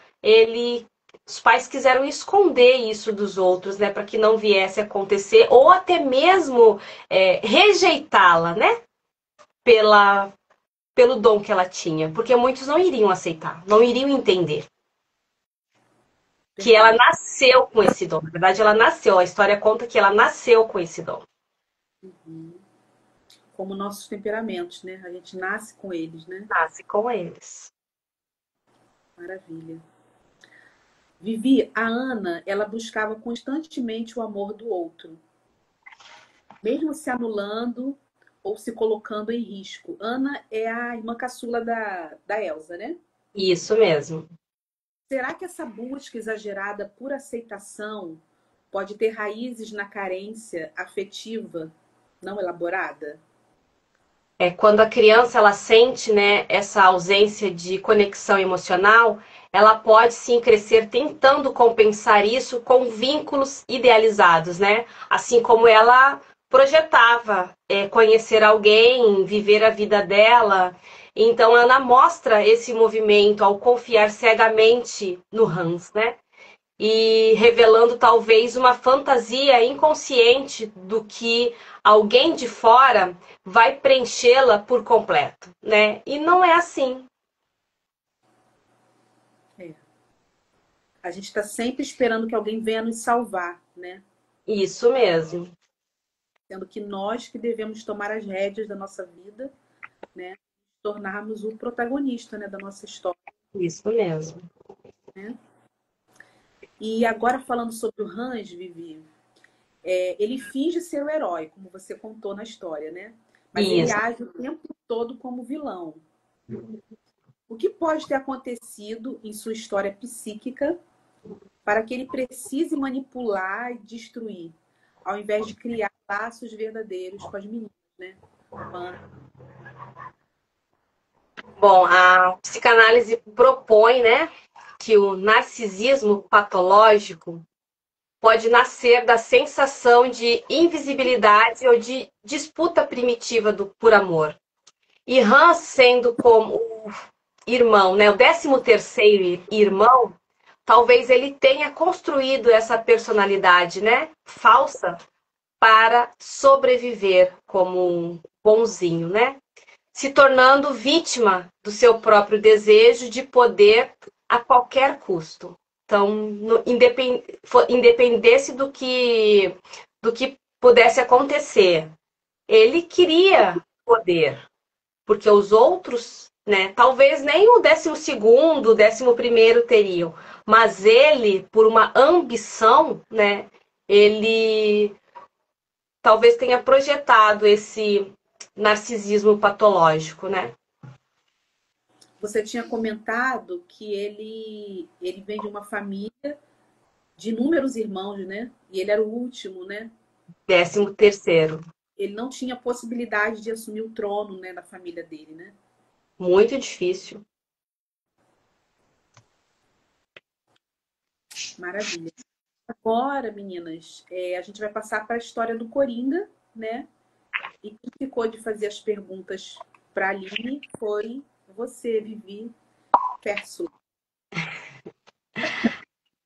os pais quiseram esconder isso dos outros, né, para que não viesse a acontecer, ou até mesmo rejeitá-la, né, pelo dom que ela tinha, porque muitos não iriam aceitar, não iriam entender que ela nasceu com esse dom. Na verdade, ela nasceu. A história conta que ela nasceu com esse dom. Como nossos temperamentos, né? A gente nasce com eles, né? Nasce com eles. Maravilha. Vivi, a Ana, ela buscava constantemente o amor do outro, mesmo se anulando ou se colocando em risco. Ana é a irmã caçula da Elsa, né? Isso mesmo. Será que essa busca exagerada por aceitação pode ter raízes na carência afetiva não elaborada? Quando a criança ela sente, né, essa ausência de conexão emocional, ela pode sim crescer tentando compensar isso com vínculos idealizados, né? Assim como ela projetava conhecer alguém, viver a vida dela. Então ela mostra esse movimento ao confiar cegamente no Hans, né? E revelando talvez uma fantasia inconsciente do que alguém de fora vai preenchê-la por completo, né? E não é assim. A gente está sempre esperando que alguém venha nos salvar, né? Isso mesmo. Sendo que nós que devemos tomar as rédeas da nossa vida, né? Tornarmos o protagonista, né, da nossa história. Isso mesmo. Né? E agora falando sobre o Hans, Vivi, ele finge ser o herói, como você contou na história, né? Mas ele Isso. age o tempo todo como vilão. O que pode ter acontecido em sua história psíquica para que ele precise manipular e destruir, ao invés de criar laços verdadeiros com as meninas, né? Bom, a psicanálise propõe, né, que o narcisismo patológico pode nascer da sensação de invisibilidade ou de disputa primitiva por amor. E Hans, sendo como o irmão, né, o 13º irmão, talvez ele tenha construído essa personalidade, né, falsa para sobreviver como um bonzinho, né? Se tornando vítima do seu próprio desejo de poder a qualquer custo. Então, independesse do que pudesse acontecer, ele queria poder, porque os outros, né, talvez nem o 12º, o 11º teriam, mas ele, por uma ambição, né, ele talvez tenha projetado esse narcisismo patológico, né? Você tinha comentado que ele vem de uma família de inúmeros irmãos, né? E ele era o último, né? 13º. Ele não tinha possibilidade de assumir o trono, né, da família dele, né? Muito difícil. Maravilha. Agora, meninas, a gente vai passar para a história do Coringa, né? E quem ficou de fazer as perguntas para a Aline foi você, Vivi Fersu.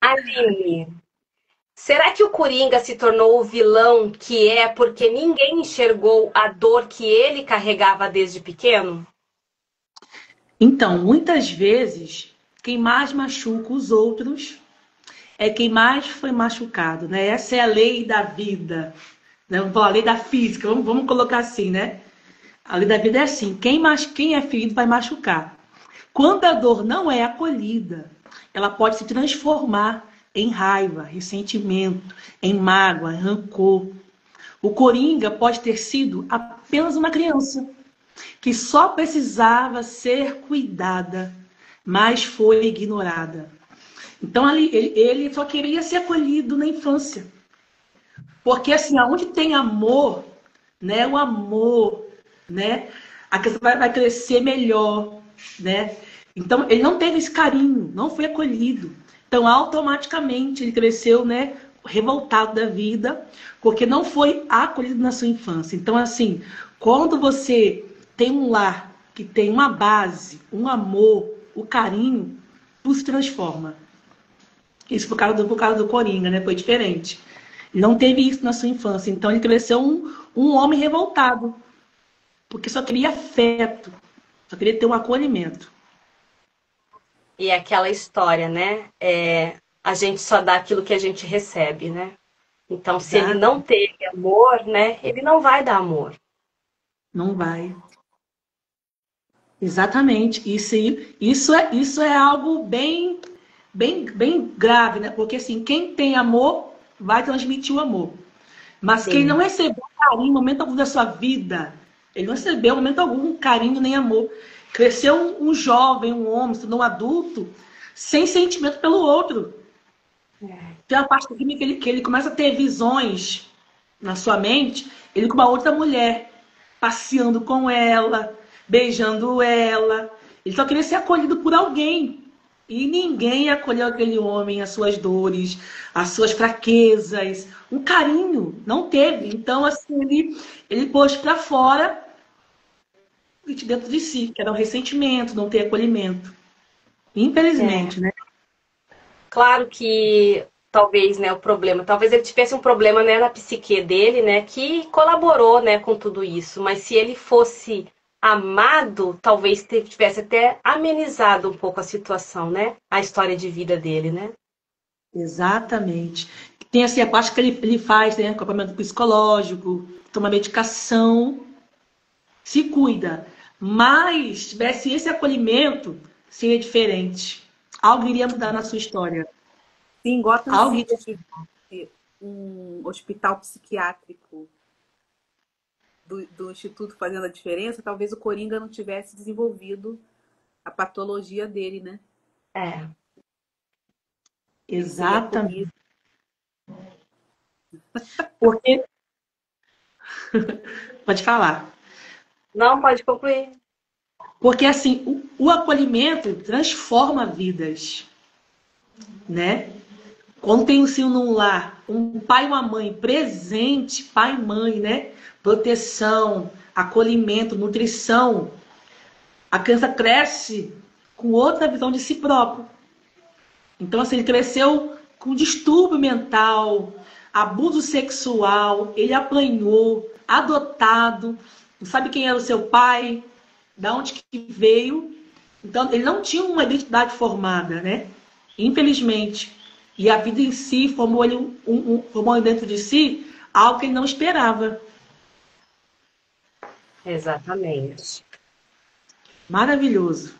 Aline, será que o Coringa se tornou o vilão que é porque ninguém enxergou a dor que ele carregava desde pequeno? Então, muitas vezes, quem mais machuca os outros é quem mais foi machucado, né? Essa é a lei da vida, né? A lei da física, vamos colocar assim, né? A lei da vida é assim, quem é ferido vai machucar. Quando a dor não é acolhida, ela pode se transformar em raiva, ressentimento, em mágoa, em rancor. O Coringa pode ter sido apenas uma criança que só precisava ser cuidada, mas foi ignorada. Então ele só queria ser acolhido na infância. Porque assim, aonde tem amor, né, o amor, né, a criança vai crescer melhor, né? Então ele não teve esse carinho, não foi acolhido. Então automaticamente ele cresceu, né, revoltado da vida, porque não foi acolhido na sua infância. Então assim, quando você tem um lar que tem uma base, um amor, o carinho, tudo se transforma. Isso por causa do Coringa, né? Foi diferente. Ele não teve isso na sua infância. Então ele cresceu um homem revoltado. Porque só queria afeto. Só queria ter um acolhimento. E é aquela história, né? A gente só dá aquilo que a gente recebe, né? Então, se ele não teve amor, né? Ele não vai dar amor. Não vai. Exatamente. Isso é algo bem grave, né? Porque assim, quem tem amor vai transmitir o amor. Mas Sim. quem não recebeu carinho em momento algum da sua vida, ele não recebeu em momento algum carinho nem amor. Cresceu um jovem, um homem, se tornou um adulto, sem sentimento pelo outro. Tem uma parte do filme que ele começa a ter visões na sua mente, ele com uma outra mulher, passeando com ela, beijando ela. Ele só queria ser acolhido por alguém. E ninguém acolheu aquele homem, as suas dores, as suas fraquezas. Um carinho, não teve. Então, assim, ele pôs para fora de dentro de si, que era o ressentimento, não ter acolhimento. Infelizmente, né? Claro que talvez, né, o problema, talvez ele tivesse um problema, né, na psique dele, né, que colaborou, né, com tudo isso. Mas se ele fosse amado, talvez tivesse até amenizado um pouco a situação, né? A história de vida dele, né? Exatamente. Tem assim a parte que ele faz, né? Acompanhamento psicológico, toma medicação, se cuida. Mas se tivesse esse acolhimento, seria diferente. Algo iria mudar na sua história. Sim, Gotham Algo City, um hospital psiquiátrico do Instituto Fazendo a Diferença, talvez o Coringa não tivesse desenvolvido a patologia dele, né? Exatamente. Porque... Pode falar. Não, pode concluir. Porque assim, o acolhimento transforma vidas, né? Quando tem num lar, um pai e uma mãe presente, pai e mãe, né? Proteção, acolhimento, nutrição, a criança cresce com outra visão de si próprio. Então, assim, ele cresceu com distúrbio mental, abuso sexual, ele apanhou, adotado, não sabe quem era o seu pai, da onde que veio. Então, ele não tinha uma identidade formada, né? Infelizmente. E a vida em si formou ele formou dentro de si algo que ele não esperava. Exatamente. Maravilhoso.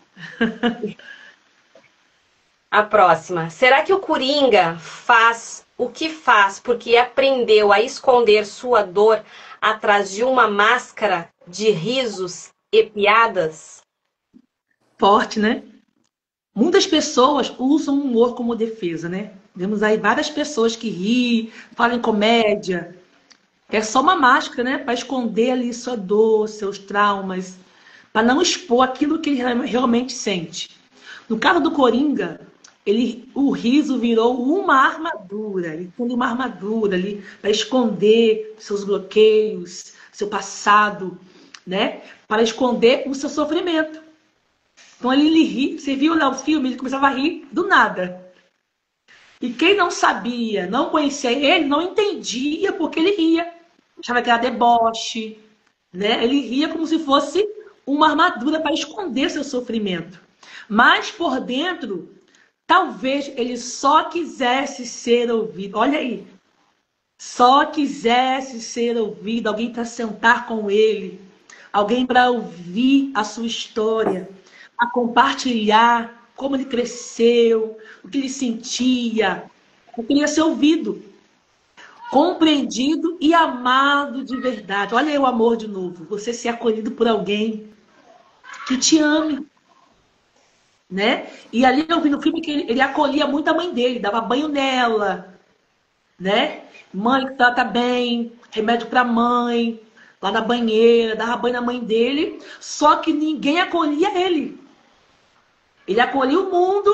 A próxima. Será que o Coringa faz o que faz porque aprendeu a esconder sua dor atrás de uma máscara de risos e piadas? Forte, né? Muitas pessoas usam o humor como defesa, né? Vemos aí várias pessoas que riem, falam em comédia. É só uma máscara, né? Para esconder ali sua dor, seus traumas, para não expor aquilo que ele realmente sente. No caso do Coringa, o riso virou uma armadura. Ele tem uma armadura ali para esconder seus bloqueios, seu passado, né? Para esconder o seu sofrimento. Então ele ri, você viu lá o filme, ele começava a rir do nada. E quem não sabia, não conhecia ele, não entendia porque ele ria. Achava que era deboche, né? Ele ria como se fosse uma armadura para esconder seu sofrimento. Mas por dentro, talvez ele só quisesse ser ouvido. Olha aí. Só quisesse ser ouvido, alguém para sentar com ele, alguém para ouvir a sua história, a compartilhar como ele cresceu, o que ele sentia. Eu queria ser ouvido, compreendido e amado de verdade. Olha aí o amor de novo. Você ser acolhido por alguém que te ame, né? E ali eu vi no filme que ele acolhia muito a mãe dele, dava banho nela, né? Mãe que trata bem, remédio para mãe, lá na banheira, dava banho na mãe dele, só que ninguém acolhia ele. Ele acolhia o mundo,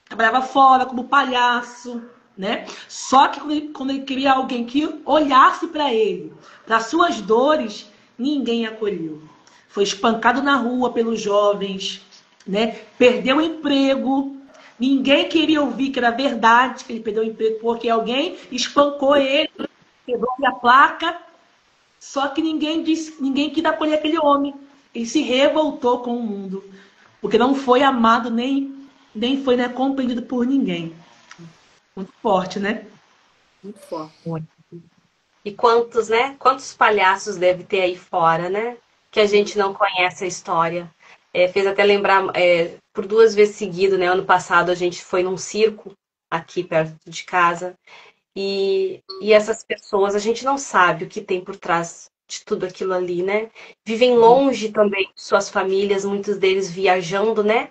trabalhava fora como palhaço, né? Só que quando ele queria alguém que olhasse para ele, para suas dores, ninguém acolheu. Foi espancado na rua pelos jovens, né? Perdeu o emprego. Ninguém queria ouvir que era verdade que ele perdeu o emprego porque alguém espancou ele, quebrou a placa. Só que ninguém quis acolher aquele homem. Ele se revoltou com o mundo, porque não foi amado nem foi, né, compreendido por ninguém. Muito forte, né? Muito forte. E quantos, né? Quantos palhaços deve ter aí fora, né? Que a gente não conhece a história. Fez até lembrar, por 2 vezes seguido, né? Ano passado a gente foi num circo aqui perto de casa. E essas pessoas, a gente não sabe o que tem por trás de tudo aquilo ali, né? Vivem longe também de suas famílias, muitos deles viajando, né?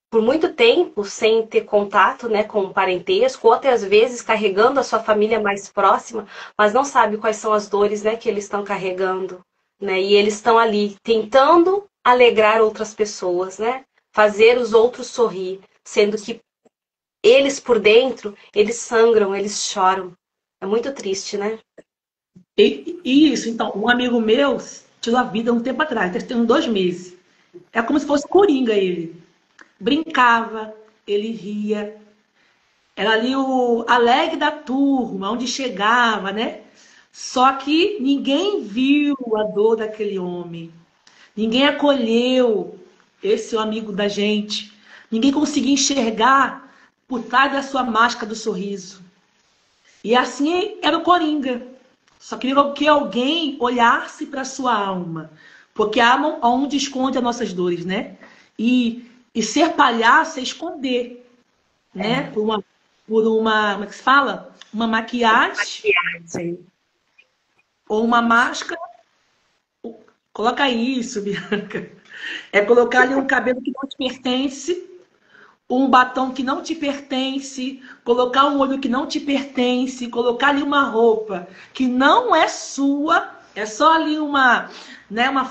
Por muito tempo sem ter contato, né, com o parentesco, ou até às vezes carregando a sua família mais próxima, mas não sabe quais são as dores, né, que eles estão carregando, né? E eles estão ali tentando alegrar outras pessoas, né? Fazer os outros sorrir, sendo que eles por dentro, eles sangram, eles choram. É muito triste, né? E isso, então, um amigo meu tirou a vida um tempo atrás, tem uns 2 meses. É como se fosse coringa ele. Brincava, ele ria. Era ali o alegre da turma, onde chegava, né? Só que ninguém viu a dor daquele homem. Ninguém acolheu esse amigo da gente. Ninguém conseguia enxergar por trás da sua máscara do sorriso. E assim era o Coringa. Só queria que alguém olhasse para a sua alma. Porque a alma é onde esconde as nossas dores, né? E ser palhaço é esconder, né? Por uma, como é que se fala? Uma maquiagem ou uma máscara. Coloca isso, Bianca. É colocar ali um cabelo que não te pertence, um batom que não te pertence, colocar um olho que não te pertence, colocar ali uma roupa que não é sua, é só ali uma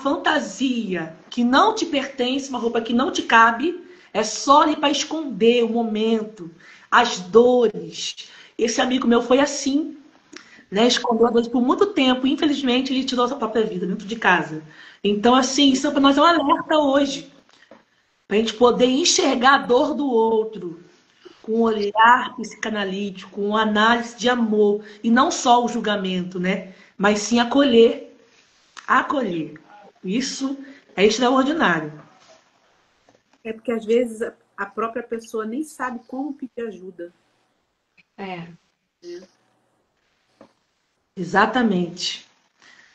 fantasia que não te pertence, uma roupa que não te cabe, é só ali para esconder o momento, as dores. Esse amigo meu foi assim, né? Escondeu a dor por muito tempo. Infelizmente, ele tirou a sua própria vida dentro de casa. Então, assim, isso para nós é um alerta hoje. Para a gente poder enxergar a dor do outro com um olhar psicanalítico, com uma análise de amor. E não só o julgamento, né? Mas sim acolher. Acolher. Isso é extraordinário. É porque às vezes a própria pessoa nem sabe como pedir ajuda. Exatamente.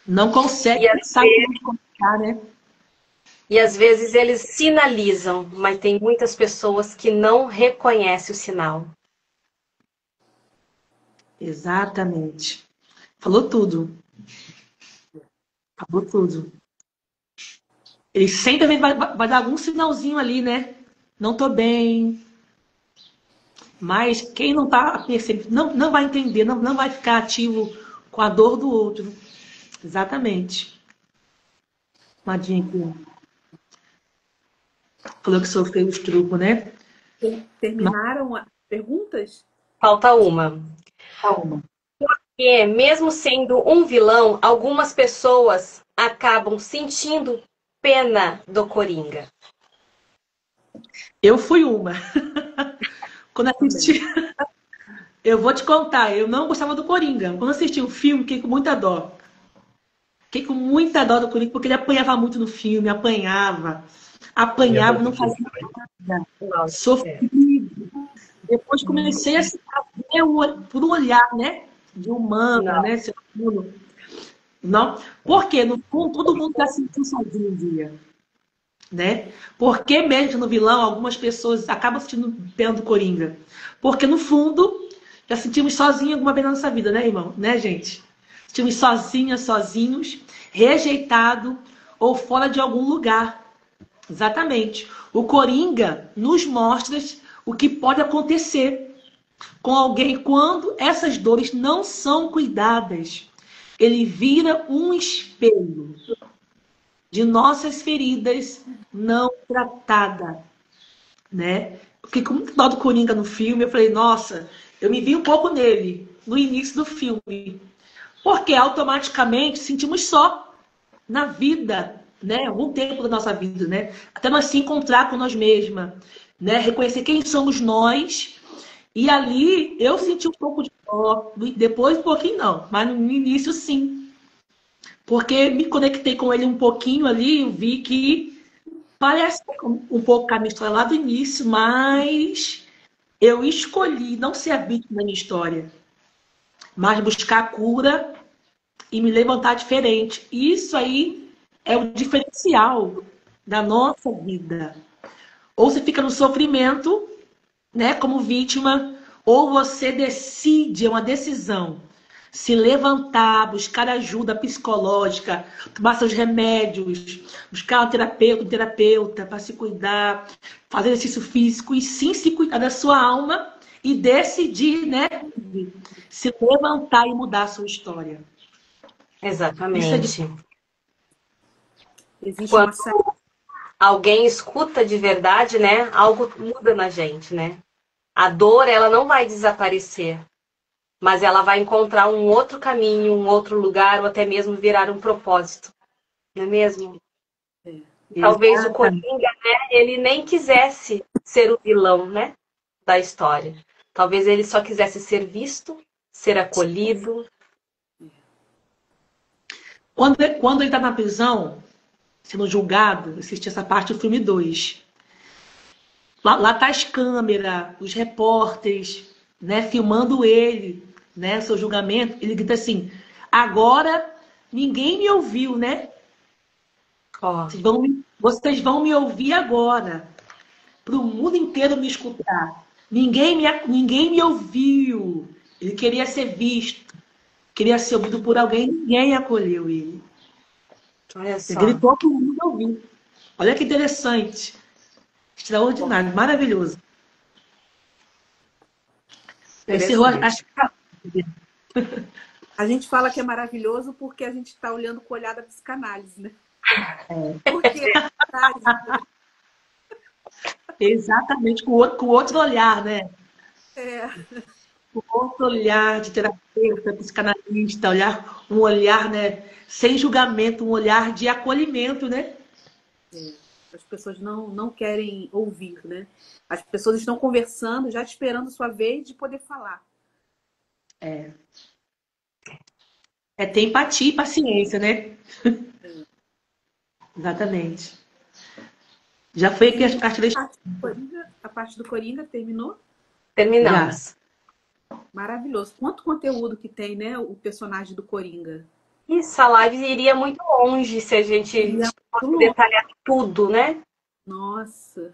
Não consegue saber como comunicar, né? E às vezes eles sinalizam, mas tem muitas pessoas que não reconhecem o sinal. Exatamente. Falou tudo. Falou tudo. Ele sempre vai dar algum sinalzinho ali, né? Não tô bem. Mas quem não tá percebendo, não vai entender, não vai ficar ativo com a dor do outro. Exatamente. Madinha aqui. Falou que sofreu estupro, né? Terminaram as perguntas? Falta uma. Calma. E mesmo sendo um vilão, algumas pessoas acabam sentindo pena do Coringa. Eu fui uma. Quando Também. assisti, eu vou te contar, eu não gostava do Coringa. Quando assisti o filme, fiquei com muita dó. Fiquei com muita dó do Coringa, porque ele apanhava muito no filme, apanhava. Apanhava, não fazia nada. Nossa, Sofrido. Depois comecei a ver por um olhar, né? De humana, não. né? Ser humano. Não. Porque, no fundo, todo mundo já se sentiu sozinho um dia. Né? Porque mesmo no vilão, algumas pessoas acabam sentindo pena do Coringa. Porque, no fundo, já sentimos sozinhos alguma vez na nossa vida, né, irmão? Né, gente? Sentimos sozinhas, sozinhos, rejeitado ou fora de algum lugar. Exatamente. O Coringa nos mostra o que pode acontecer com alguém quando essas dores não são cuidadas. Ele vira um espelho de nossas feridas não tratadas, né? Fiquei com muito dó do Coringa no filme. Eu falei, nossa, eu me vi um pouco nele no início do filme. Porque automaticamente sentimos só na vida, né? Algum tempo da nossa vida, né? Até nós se encontrar com nós mesmas, né? Reconhecer quem somos nós. E ali eu senti um pouco de dó, depois um pouquinho não, mas no início sim. Porque me conectei com ele um pouquinho ali, eu vi que parece um pouco com a minha história lá do início, mas eu escolhi não ser a vítima da minha história, mas buscar a cura e me levantar diferente. Isso aí é o diferencial da nossa vida. Ou você fica no sofrimento, né, como vítima, ou você decide, é uma decisão, se levantar, buscar ajuda psicológica, tomar seus remédios, buscar um terapeuta para se cuidar, fazer exercício físico e sim se cuidar da sua alma e decidir, né, se levantar e mudar a sua história. Isso é de Exatamente. Existe uma Quando alguém escuta de verdade, né? Algo muda na gente, né? A dor, ela não vai desaparecer, mas ela vai encontrar um outro caminho, um outro lugar, ou até mesmo virar um propósito, não é mesmo? Talvez o exatamente. Coringa, né, ele nem quisesse ser o vilão, né, da história. Talvez ele só quisesse ser visto, ser acolhido. Quando ele está na prisão, sendo julgado, assisti essa parte do filme 2. Lá tá as câmeras, os repórteres, né, filmando ele, né, seu julgamento. Ele grita assim: agora ninguém me ouviu, né? Ó, Vocês vão me ouvir agora, para o mundo inteiro me escutar. Ninguém me ouviu. Ele queria ser visto, queria ser ouvido por alguém, ninguém acolheu ele. olha Ele só, gritou para o mundo ouvir. Olha que interessante. Extraordinário, maravilhoso. Encerrou interessante. A gente fala que é maravilhoso porque a gente está olhando com o olhar da psicanálise, né? Porque exatamente, com outro olhar, né? é, Com outro olhar de terapeuta, psicanalista, um olhar, né, sem julgamento, um olhar de acolhimento, né? as pessoas não querem ouvir, né? As pessoas estão conversando, já esperando sua vez de poder falar. É, é ter empatia e paciência, né? Exatamente. Já foi aqui E as três. a parte do Coringa terminou? Já. Terminamos. Maravilhoso. Quanto conteúdo que tem, né? O personagem do Coringa. Isso, a live iria muito longe se a gente Iria fosse muito longe. detalhar tudo, né? Nossa.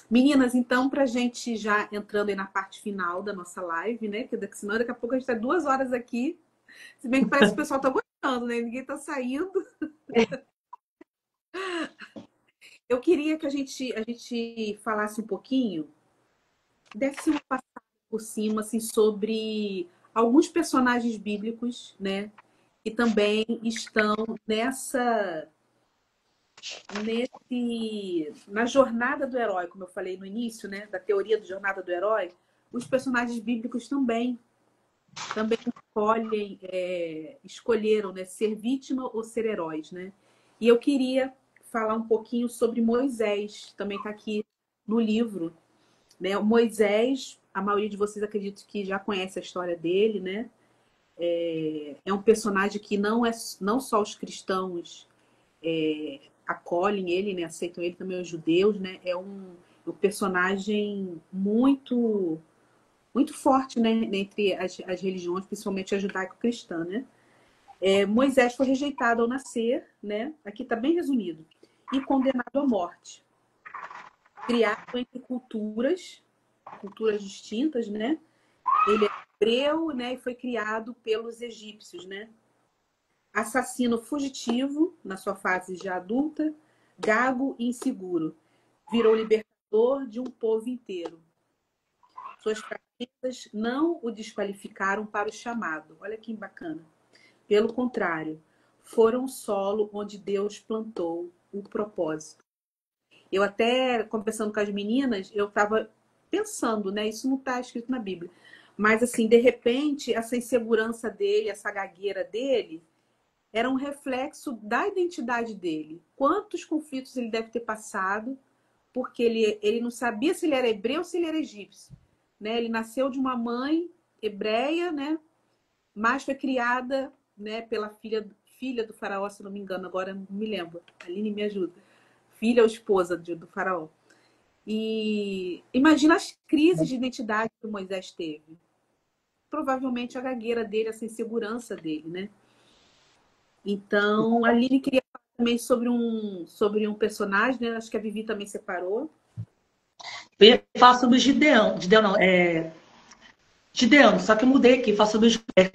Meninas, então, para a gente já entrando aí na parte final da nossa live, né? Que senão daqui a pouco a gente está 2 horas aqui. Se bem que parece que o pessoal está gostando, né? Ninguém está saindo. Eu queria que a gente falasse um pouquinho, desse uma passada por cima, assim, sobre alguns personagens bíblicos, né? Que também estão na jornada do herói, como eu falei no início, né, da teoria da jornada do herói, os personagens bíblicos também escolheram, né, ser vítima ou ser heróis, né? E eu queria falar um pouquinho sobre Moisés, também está aqui no livro, né? O Moisés, a maioria de vocês acredito que já conhece a história dele, né? É um personagem que não só os cristãos acolhem ele, né? Aceitam ele, também os judeus, né? É um personagem muito forte, né, entre as religiões, principalmente a judaico-cristã, né? Moisés foi rejeitado ao nascer, né? Aqui está bem resumido, e condenado à morte. Criado entre culturas distintas, né? Ele é hebreu, né? E foi criado pelos egípcios, né? Assassino fugitivo na sua fase já adulta, gago e inseguro. Virou libertador de um povo inteiro. Suas fraquezas não o desqualificaram para o chamado. Olha que bacana. Pelo contrário, foram o solo onde Deus plantou o propósito. Eu até, conversando com as meninas, eu estava pensando, né? Isso não está escrito na Bíblia. Mas, assim, de repente, essa insegurança dele, essa gagueira dele, era um reflexo da identidade dele. Quantos conflitos ele deve ter passado, porque ele não sabia se ele era hebreu ou se ele era egípcio. Né? Ele nasceu de uma mãe hebreia, né? Mas foi criada, né, pela filha do faraó, se não me engano, agora não me lembro. A Aline me ajuda. Filha ou esposa do faraó. E imagina as crises de identidade que o Moisés teve. Provavelmente a gagueira dele, essa insegurança dele, né? Então, a Aline queria falar também sobre um personagem, né? Acho que a Vivi também separou. Eu ia falar sobre o Gideão. Gideão não, Gideão, só que eu mudei aqui, faço sobre o José.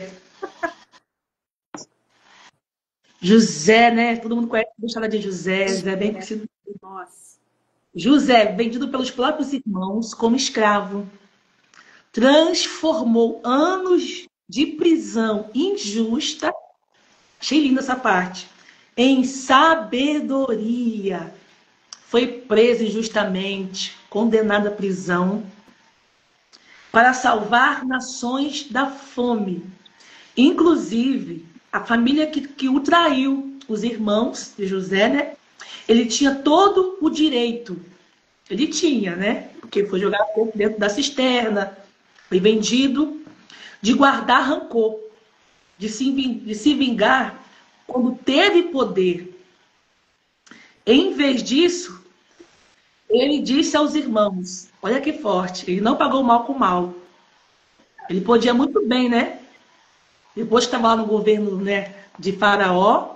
José, né? Todo mundo conhece a história de José. José é bem conhecido. Nossa. José, vendido pelos próprios irmãos como escravo, transformou anos de prisão injusta, achei linda essa parte, em sabedoria. Foi preso injustamente, condenado à prisão, para salvar nações da fome. Inclusive, a família que o traiu, os irmãos de José, né? Ele tinha todo o direito. Ele tinha, né? Porque foi jogado dentro da cisterna, foi vendido, de guardar rancor, de se vingar quando teve poder. Em vez disso, ele disse aos irmãos, olha que forte, ele não pagou mal com mal. Ele podia muito bem, né? Depois que estava lá no governo, né, de Faraó,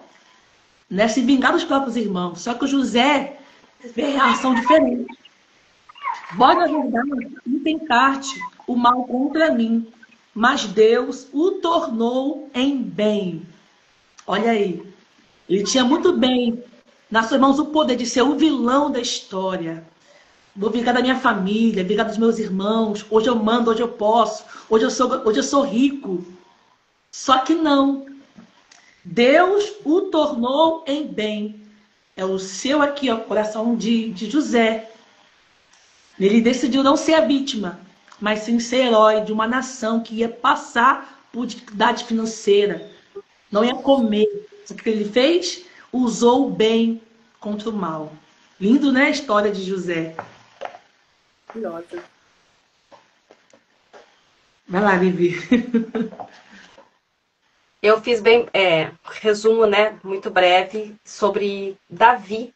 né, se vingar dos próprios irmãos. Só que o José fez a ação diferente. Vós, na verdade, intentaste o mal contra mim, mas Deus o tornou em bem. Olha aí. Ele tinha muito bem nas suas mãos o poder de ser o vilão da história. Vou vingar da minha família, vingar dos meus irmãos. Hoje eu mando, hoje eu posso. Hoje eu sou rico. Só que não. Deus o tornou em bem. É o seu aqui, ó, coração de José. Ele decidiu não ser a vítima, mas sim ser herói de uma nação que ia passar por dificuldade financeira. Não ia comer. O que ele fez? Usou o bem contra o mal. Lindo, né? A história de José. Curiosa. Vai lá, Vivi. Eu fiz bem, resumo, né, muito breve sobre Davi.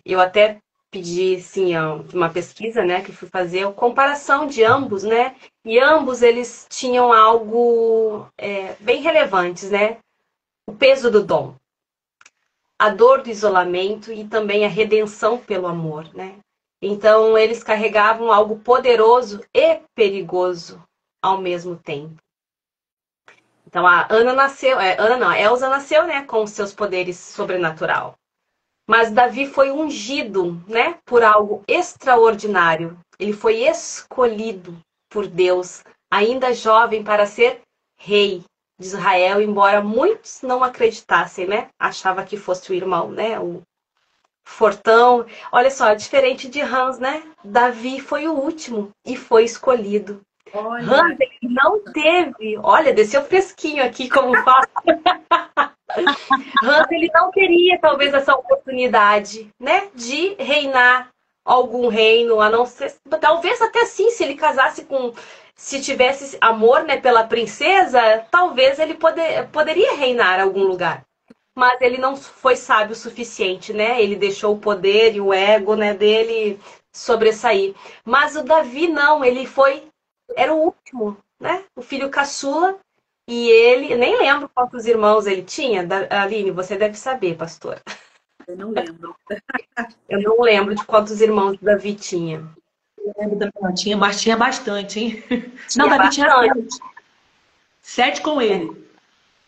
Eu até pedi, assim, uma pesquisa, né, que fui fazer, a comparação de ambos, né, e ambos eles tinham algo bem relevantes, né, o peso do dom, a dor do isolamento e também a redenção pelo amor, né. Então, eles carregavam algo poderoso e perigoso ao mesmo tempo. Então, a Elsa nasceu, né, com seus poderes sobrenatural. Mas Davi foi ungido, né, por algo extraordinário. Ele foi escolhido por Deus, ainda jovem, para ser rei. de Israel, embora muitos não acreditassem, né? Achava que fosse o irmão, né? O fortão. Olha só, diferente de Hans, né? Davi foi o último e foi escolhido. Hans, Olha, ele não teve, olha, desceu fresquinho aqui, como fala. Hans, ele não teria talvez essa oportunidade, né, de reinar algum reino, a não ser, talvez até sim, se ele casasse com, se tivesse amor, né, pela princesa, talvez ele poderia reinar algum lugar. Mas ele não foi sábio o suficiente, né? Ele deixou o poder e o ego, né, dele sobressair. Mas o Davi não, ele foi, era o último, né? O filho caçula. E ele, eu nem lembro quantos irmãos ele tinha. Aline, você deve saber, pastora. eu não lembro. Eu não lembro de quantos irmãos Davi tinha. Eu lembro da minha tinha, mas tinha bastante, hein? Não, Tinha Davi tinha bastante, 7. 7 com ele.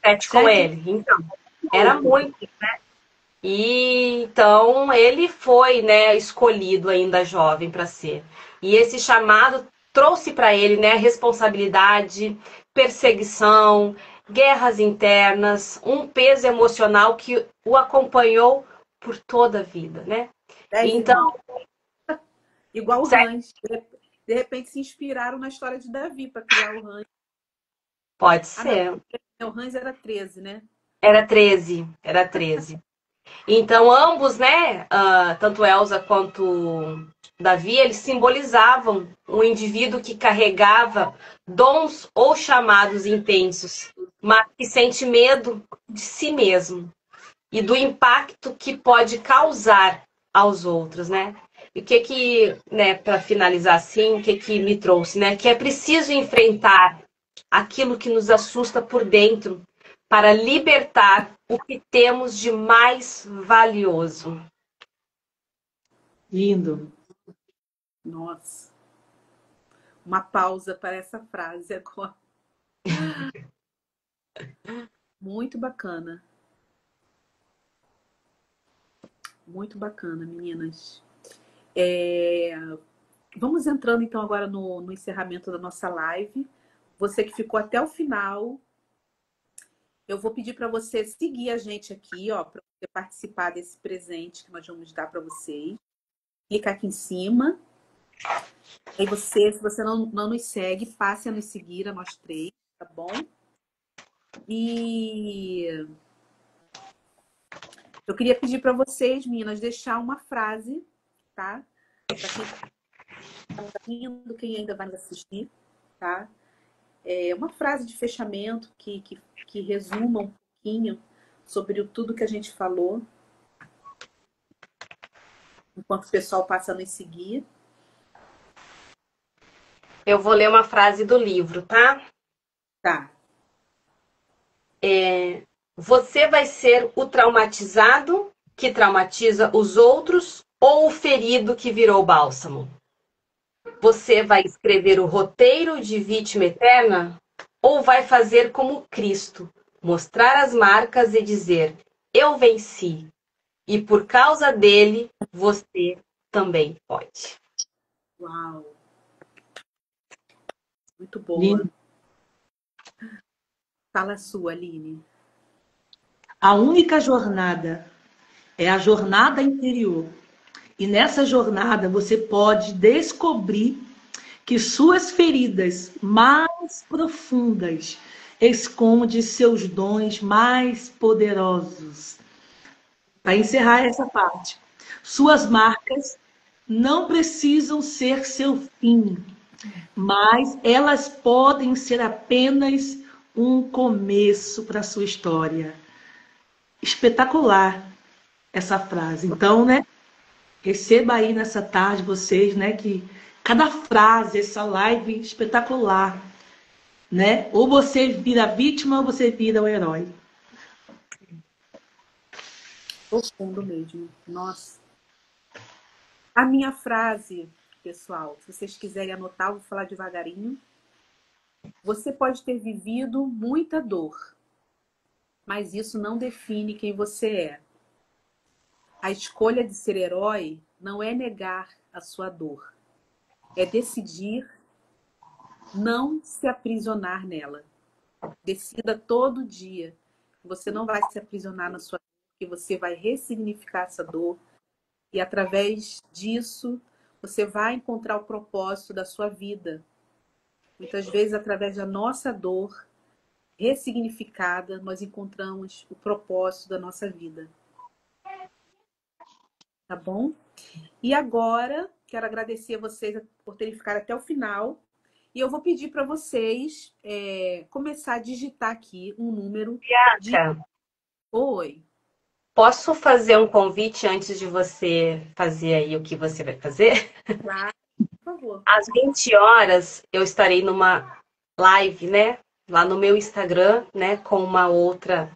sete com 7 ele. Então, era muito. E então ele foi, né, escolhido ainda jovem para ser. E esse chamado trouxe para ele, né, responsabilidade, perseguição, guerras internas, um peso emocional que o acompanhou por toda a vida, né? 10 Então, irmãos. Igual o Hans. De repente se inspiraram na história de Davi para criar o Hans. pode Ah, não. ser. O Hans era 13, né? Era 13, era 13. Então, ambos, né, tanto Elsa quanto Davi, eles simbolizavam um indivíduo que carregava dons ou chamados intensos, mas que sente medo de si mesmo e do impacto que pode causar aos outros, né? E o que, né, para finalizar assim, o que me trouxe, né? Que é preciso enfrentar aquilo que nos assusta por dentro para libertar o que temos de mais valioso. Lindo. Nossa. Uma pausa para essa frase agora. Muito bacana. Muito bacana, meninas. Vamos entrando então agora no encerramento da nossa live. Você que ficou até o final, eu vou pedir para você seguir a gente aqui, ó, para você participar desse presente que nós vamos dar para vocês. Clica aqui em cima. Aí você, se você não nos segue, passe a nos seguir, a nós três, tá bom? E eu queria pedir para vocês, meninas, deixar uma frase, tá? Para quem está vindo, quem ainda vai nos assistir, tá? É uma frase de fechamento que resuma um pouquinho sobre tudo que a gente falou, enquanto o pessoal passa a nos seguir. Eu vou ler uma frase do livro, tá? Tá. Você vai ser o traumatizado que traumatiza os outros ou o ferido que virou bálsamo? Você vai escrever o roteiro de vítima eterna ou vai fazer como Cristo, mostrar as marcas e dizer: eu venci, e por causa dele você também pode. Uau. Muito boa. Lindo. Fala a sua, Aline. A única jornada é a jornada interior. E nessa jornada você pode descobrir que suas feridas mais profundas escondem seus dons mais poderosos. Para encerrar essa parte, suas marcas não precisam ser seu fim, mas elas podem ser apenas um começo para a sua história. Espetacular essa frase. Então, né? Receba aí nessa tarde vocês, né? Que cada frase, essa live espetacular, né? Ou você vira a vítima ou você vira o herói. Profundo mesmo. Nossa. A minha frase, pessoal, se vocês quiserem anotar, eu vou falar devagarinho. Você pode ter vivido muita dor, mas isso não define quem você é. A escolha de ser herói não é negar a sua dor, é decidir não se aprisionar nela. Decida todo dia que você não vai se aprisionar na sua dor, que você vai ressignificar essa dor. E através disso, você vai encontrar o propósito da sua vida. Muitas vezes, através da nossa dor ressignificada, nós encontramos o propósito da nossa vida. Tá bom? E agora, quero agradecer a vocês por terem ficado até o final. E eu vou pedir para vocês começar a digitar aqui um número de... Bianca, Oi. posso fazer um convite antes de você fazer aí o que você vai fazer? Claro, por favor. Às 20 horas eu estarei numa live, né? Lá no meu Instagram, né? Com uma outra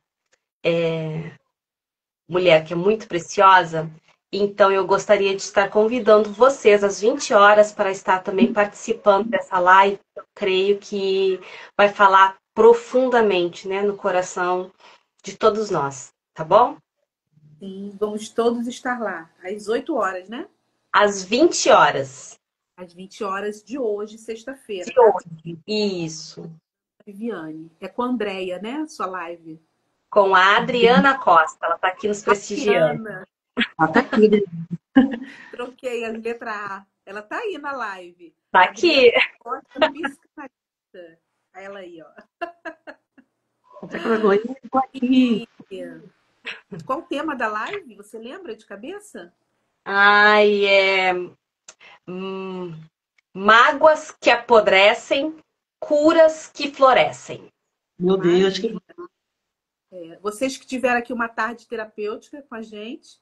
mulher que é muito preciosa. Então eu gostaria de estar convidando vocês às 20 horas para estar também participando dessa live. Eu creio que vai falar profundamente, né? No coração de todos nós, tá bom? Sim, vamos todos estar lá, às 8 horas, né? Às 20 horas Às 20 horas de hoje, sexta-feira, de tá? hoje. Isso. Viviane. É com a Andrea, né? Sua live. Com a Adriana Costa. Ela está aqui nos prestigiando. Adriana. Ela tá aqui, né? Troquei as letras A. Ela tá aí na live. Está aqui. Costa, psicanalista. Ela aí, ó. Outra coisa, eu tô aqui. Qual o tema da live? Você lembra de cabeça? Ai, mágoas que apodrecem, curas que florescem. Meu Deus, que Vocês que tiveram aqui uma tarde terapêutica com a gente,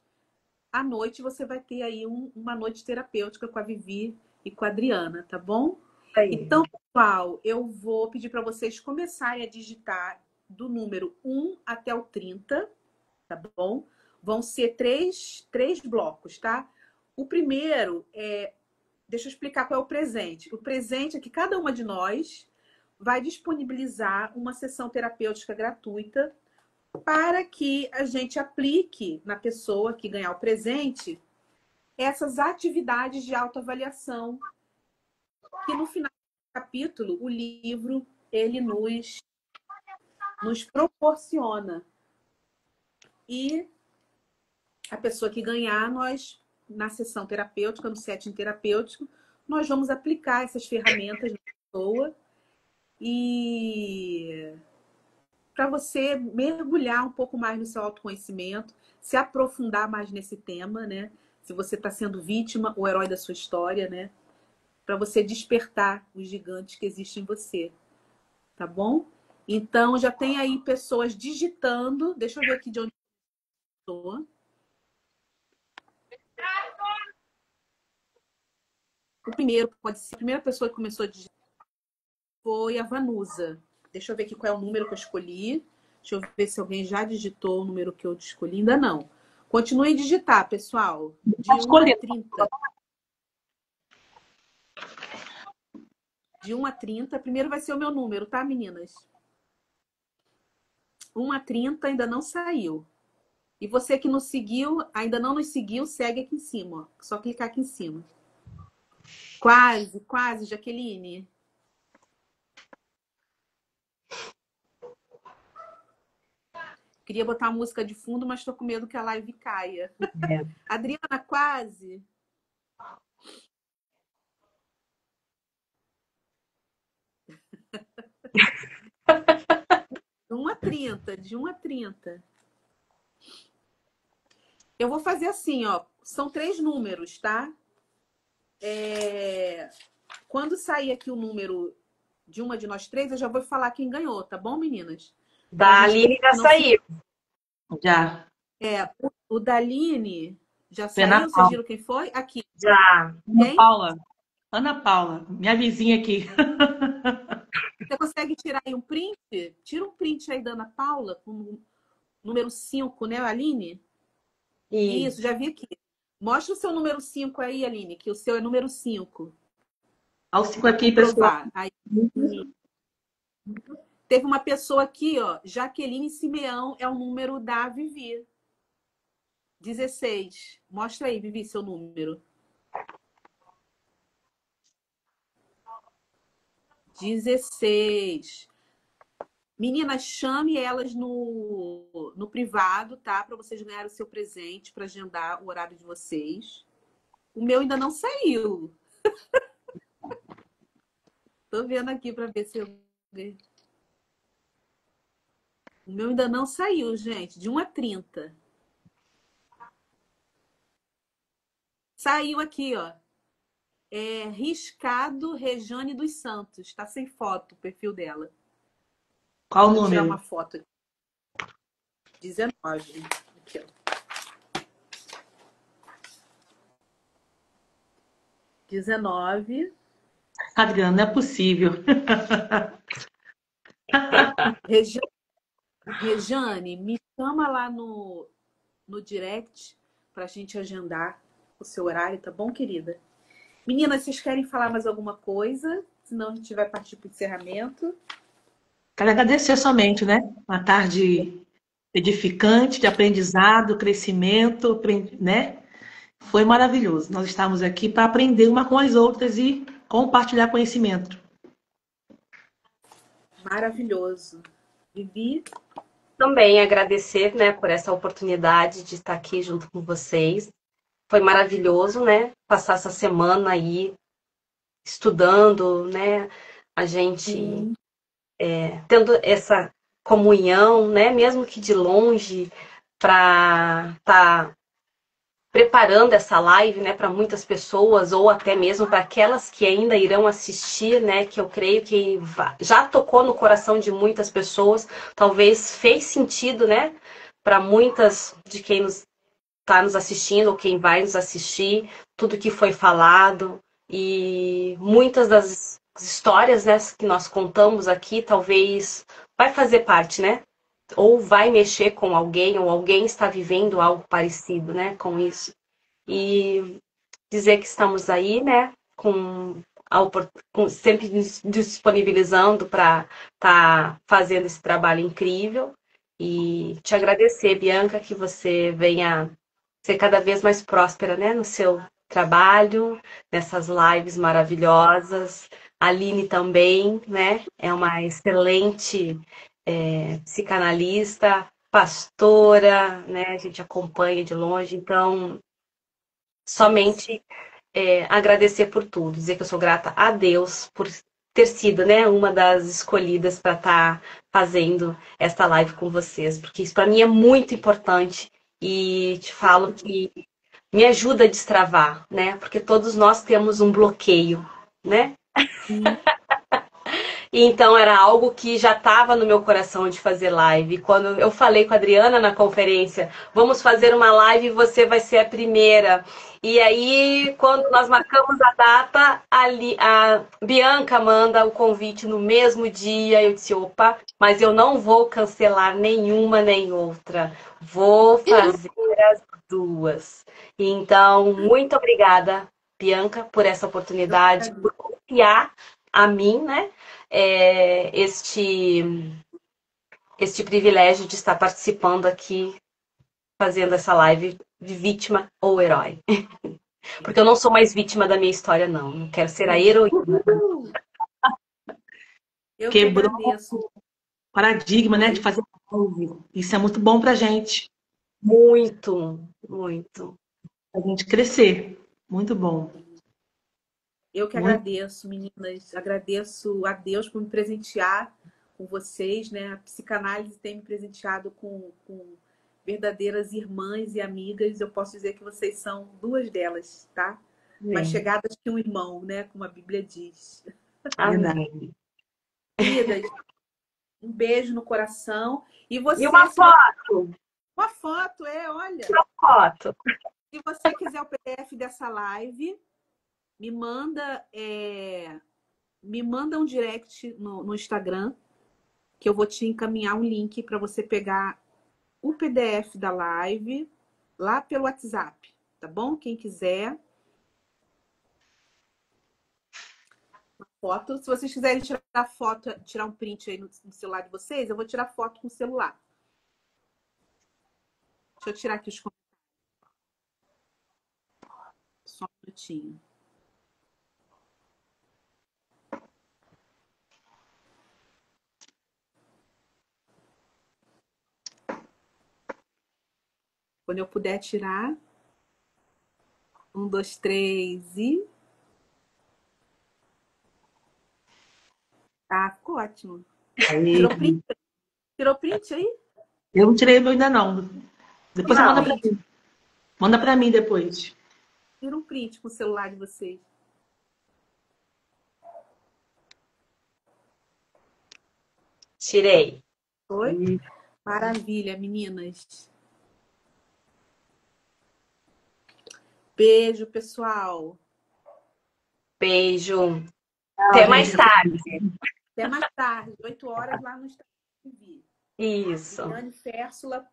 à noite você vai ter aí uma noite terapêutica com a Vivi e com a Adriana, tá bom? Aí. Então, pessoal, eu vou pedir para vocês começarem a digitar do número 1 até o 30, tá bom? Vão ser três blocos, tá? O primeiro deixa eu explicar qual é o presente. O presente é que cada uma de nós vai disponibilizar uma sessão terapêutica gratuita para que a gente aplique na pessoa que ganhar o presente essas atividades de autoavaliação que no final do capítulo o livro ele nos proporciona. E a pessoa que ganhar, nós na sessão terapêutica, no setting terapêutico, nós vamos aplicar essas ferramentas na pessoa e para você mergulhar um pouco mais no seu autoconhecimento, se aprofundar mais nesse tema, né? Se você está sendo vítima ou herói da sua história, né? Para você despertar os gigantes que existem em você, tá bom? Então, já tem aí pessoas digitando. Deixa eu ver aqui de onde eu estou. A primeira pessoa que começou a digitar foi a Vanusa. Deixa eu ver aqui qual é o número que eu escolhi. Deixa eu ver se alguém já digitou o número que eu escolhi. Ainda não. Continue a digitar, pessoal. De 1 a 30. De 1 a 30. Primeiro vai ser o meu número, tá, meninas? 1 a 30 ainda não saiu. E você que não seguiu, ainda não nos seguiu, segue aqui em cima. Ó. Só clicar aqui em cima. Quase, quase, Jaqueline. Queria botar a música de fundo, mas estou com medo que a live caia. Adriana, quase. De 1 a 30, de 1 a 30. Eu vou fazer assim, ó. São 3 números, tá? Quando sair aqui o número de uma de nós 3, eu já vou falar quem ganhou, tá bom, meninas? Da Aline já saiu. já. O Daline já Foi Ana saiu? Vocês Paula. viram quem foi? Aqui. Já. Quem? Ana Paula, minha vizinha aqui. Você consegue tirar aí um print? Tira um print aí da Ana Paula com o número 5, né, Aline? Isso, já vi aqui. Mostra o seu número 5 aí, Aline, que o seu é número 5. Olha o 5 aqui, pessoal. Aí. Teve uma pessoa aqui, ó, Jaqueline Simeão, é o número da Vivi. 16. Mostra aí, Vivi, seu número. 16. Meninas, chame elas no privado, tá? Para vocês ganharem o seu presente, para agendar o horário de vocês. O meu ainda não saiu. Tô vendo aqui para ver se eu... O meu ainda não saiu, gente. De 1 a 30. Saiu aqui, ó. É Riscado Rejane dos Santos. Tá sem foto o perfil dela. Qual o Vou tirar uma número? foto aqui. 19. Aqui, ó. 19. Adriana, não é possível. Rejane, me chama lá no direct pra gente agendar o seu horário, tá bom, querida? Meninas, vocês querem falar mais alguma coisa? Senão a gente vai partir para o encerramento. Quero agradecer somente, né? Uma tarde edificante, de aprendizado, crescimento, né? Foi maravilhoso. Nós estamos aqui para aprender uma com as outras e compartilhar conhecimento. Maravilhoso. Vivi? Também agradecer, né, por essa oportunidade de estar aqui junto com vocês. Foi maravilhoso, né, passar essa semana aí estudando, né, a gente tendo essa comunhão, né, mesmo que de longe, para estar preparando essa live, né, para muitas pessoas ou até mesmo para aquelas que ainda irão assistir, né, que eu creio que já tocou no coração de muitas pessoas, talvez fez sentido, né, para muitas de quem está nos assistindo ou quem vai nos assistir, tudo que foi falado e muitas das histórias, né, que nós contamos aqui, talvez vai fazer parte, né, ou vai mexer com alguém, ou alguém está vivendo algo parecido, né, com isso. E dizer que estamos aí, né, sempre nos disponibilizando para estar fazendo esse trabalho incrível. E te agradecer, Bianca, que você venha ser cada vez mais próspera, né, no seu trabalho, nessas lives maravilhosas. A Aline também, né, é uma excelente psicanalista, pastora, né, a gente acompanha de longe, então somente agradecer por tudo, dizer que eu sou grata a Deus por ter sido, né, uma das escolhidas para estar fazendo esta live com vocês, porque isso para mim é muito importante e te falo que me ajuda a destravar, né, porque todos nós temos um bloqueio, né? E então era algo que já estava no meu coração de fazer live. Quando eu falei com a Adriana na conferência, vamos fazer uma live e você vai ser a primeira. E aí, quando nós marcamos a data, a Bianca manda o convite no mesmo dia. Eu disse, opa, mas eu não vou cancelar nenhuma nem outra. Vou fazer as duas. Então, muito obrigada, Bianca, por essa oportunidade, por confiar a mim, né? Este privilégio de estar participando aqui, fazendo essa live de vítima ou herói. Porque eu não sou mais vítima da minha história, não. Não quero ser a heroína. Eu que Quebrou agradeço. o paradigma, né, de fazer live. Isso é muito bom para a gente. Muito, muito. A gente crescer. Muito bom. Eu que Muito. agradeço, meninas. Agradeço a Deus por me presentear com vocês, né? A psicanálise tem me presenteado com verdadeiras irmãs e amigas. Eu posso dizer que vocês são duas delas, tá? Mais chegadas que um irmão, né? Como a Bíblia diz. Verdade. Queridas, um beijo no coração. E você, E uma foto. Uma foto, olha. Uma foto. Se você quiser o PDF dessa live, me manda um direct no Instagram, que eu vou te encaminhar um link para você pegar o PDF da live lá pelo WhatsApp, tá bom? Quem quiser. Foto. Se vocês quiserem tirar foto, tirar um print aí no celular de vocês, eu vou tirar foto com o celular. Deixa eu tirar aqui os comentários. Só um minutinho. Quando eu puder tirar. 1, 2, 3 e... Tá, ficou ótimo. Aí, Tirou print? Tirou print aí? eu não tirei o meu ainda não. Depois você Tira um manda pra print. mim. Manda pra mim depois. Tira um print com o celular de vocês. Tirei. Foi? Maravilha, meninas. Beijo, pessoal. Beijo. Tchau, Até mais gente. tarde. Até mais tarde, 8 horas lá no Instagram TV. Isso. Liane Férsula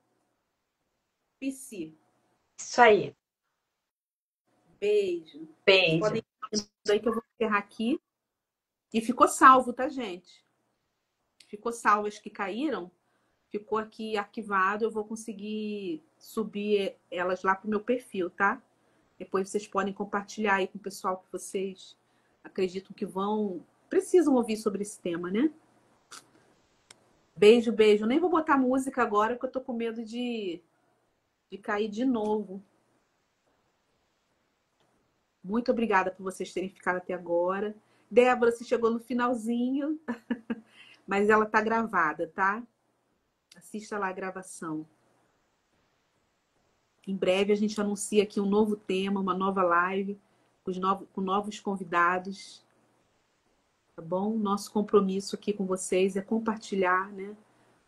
PC. Isso aí. Beijo. Vocês Beijo. podem ir aí que eu vou encerrar aqui. E ficou salvo, tá, gente? Ficou salvo as que caíram. Ficou aqui arquivado. Eu vou conseguir subir elas lá pro meu perfil, tá? Depois vocês podem compartilhar aí com o pessoal que vocês acreditam que precisam ouvir sobre esse tema, né? Beijo, beijo. Nem vou botar música agora, porque eu tô com medo de cair de novo. Muito obrigada por vocês terem ficado até agora. Débora, você chegou no finalzinho, mas ela tá gravada, tá? Assista lá a gravação. Em breve a gente anuncia aqui um novo tema, uma nova live, com novos convidados. Tá bom? Nosso compromisso aqui com vocês é compartilhar, né?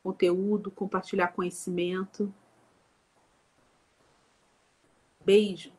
Conteúdo, compartilhar conhecimento. Beijo.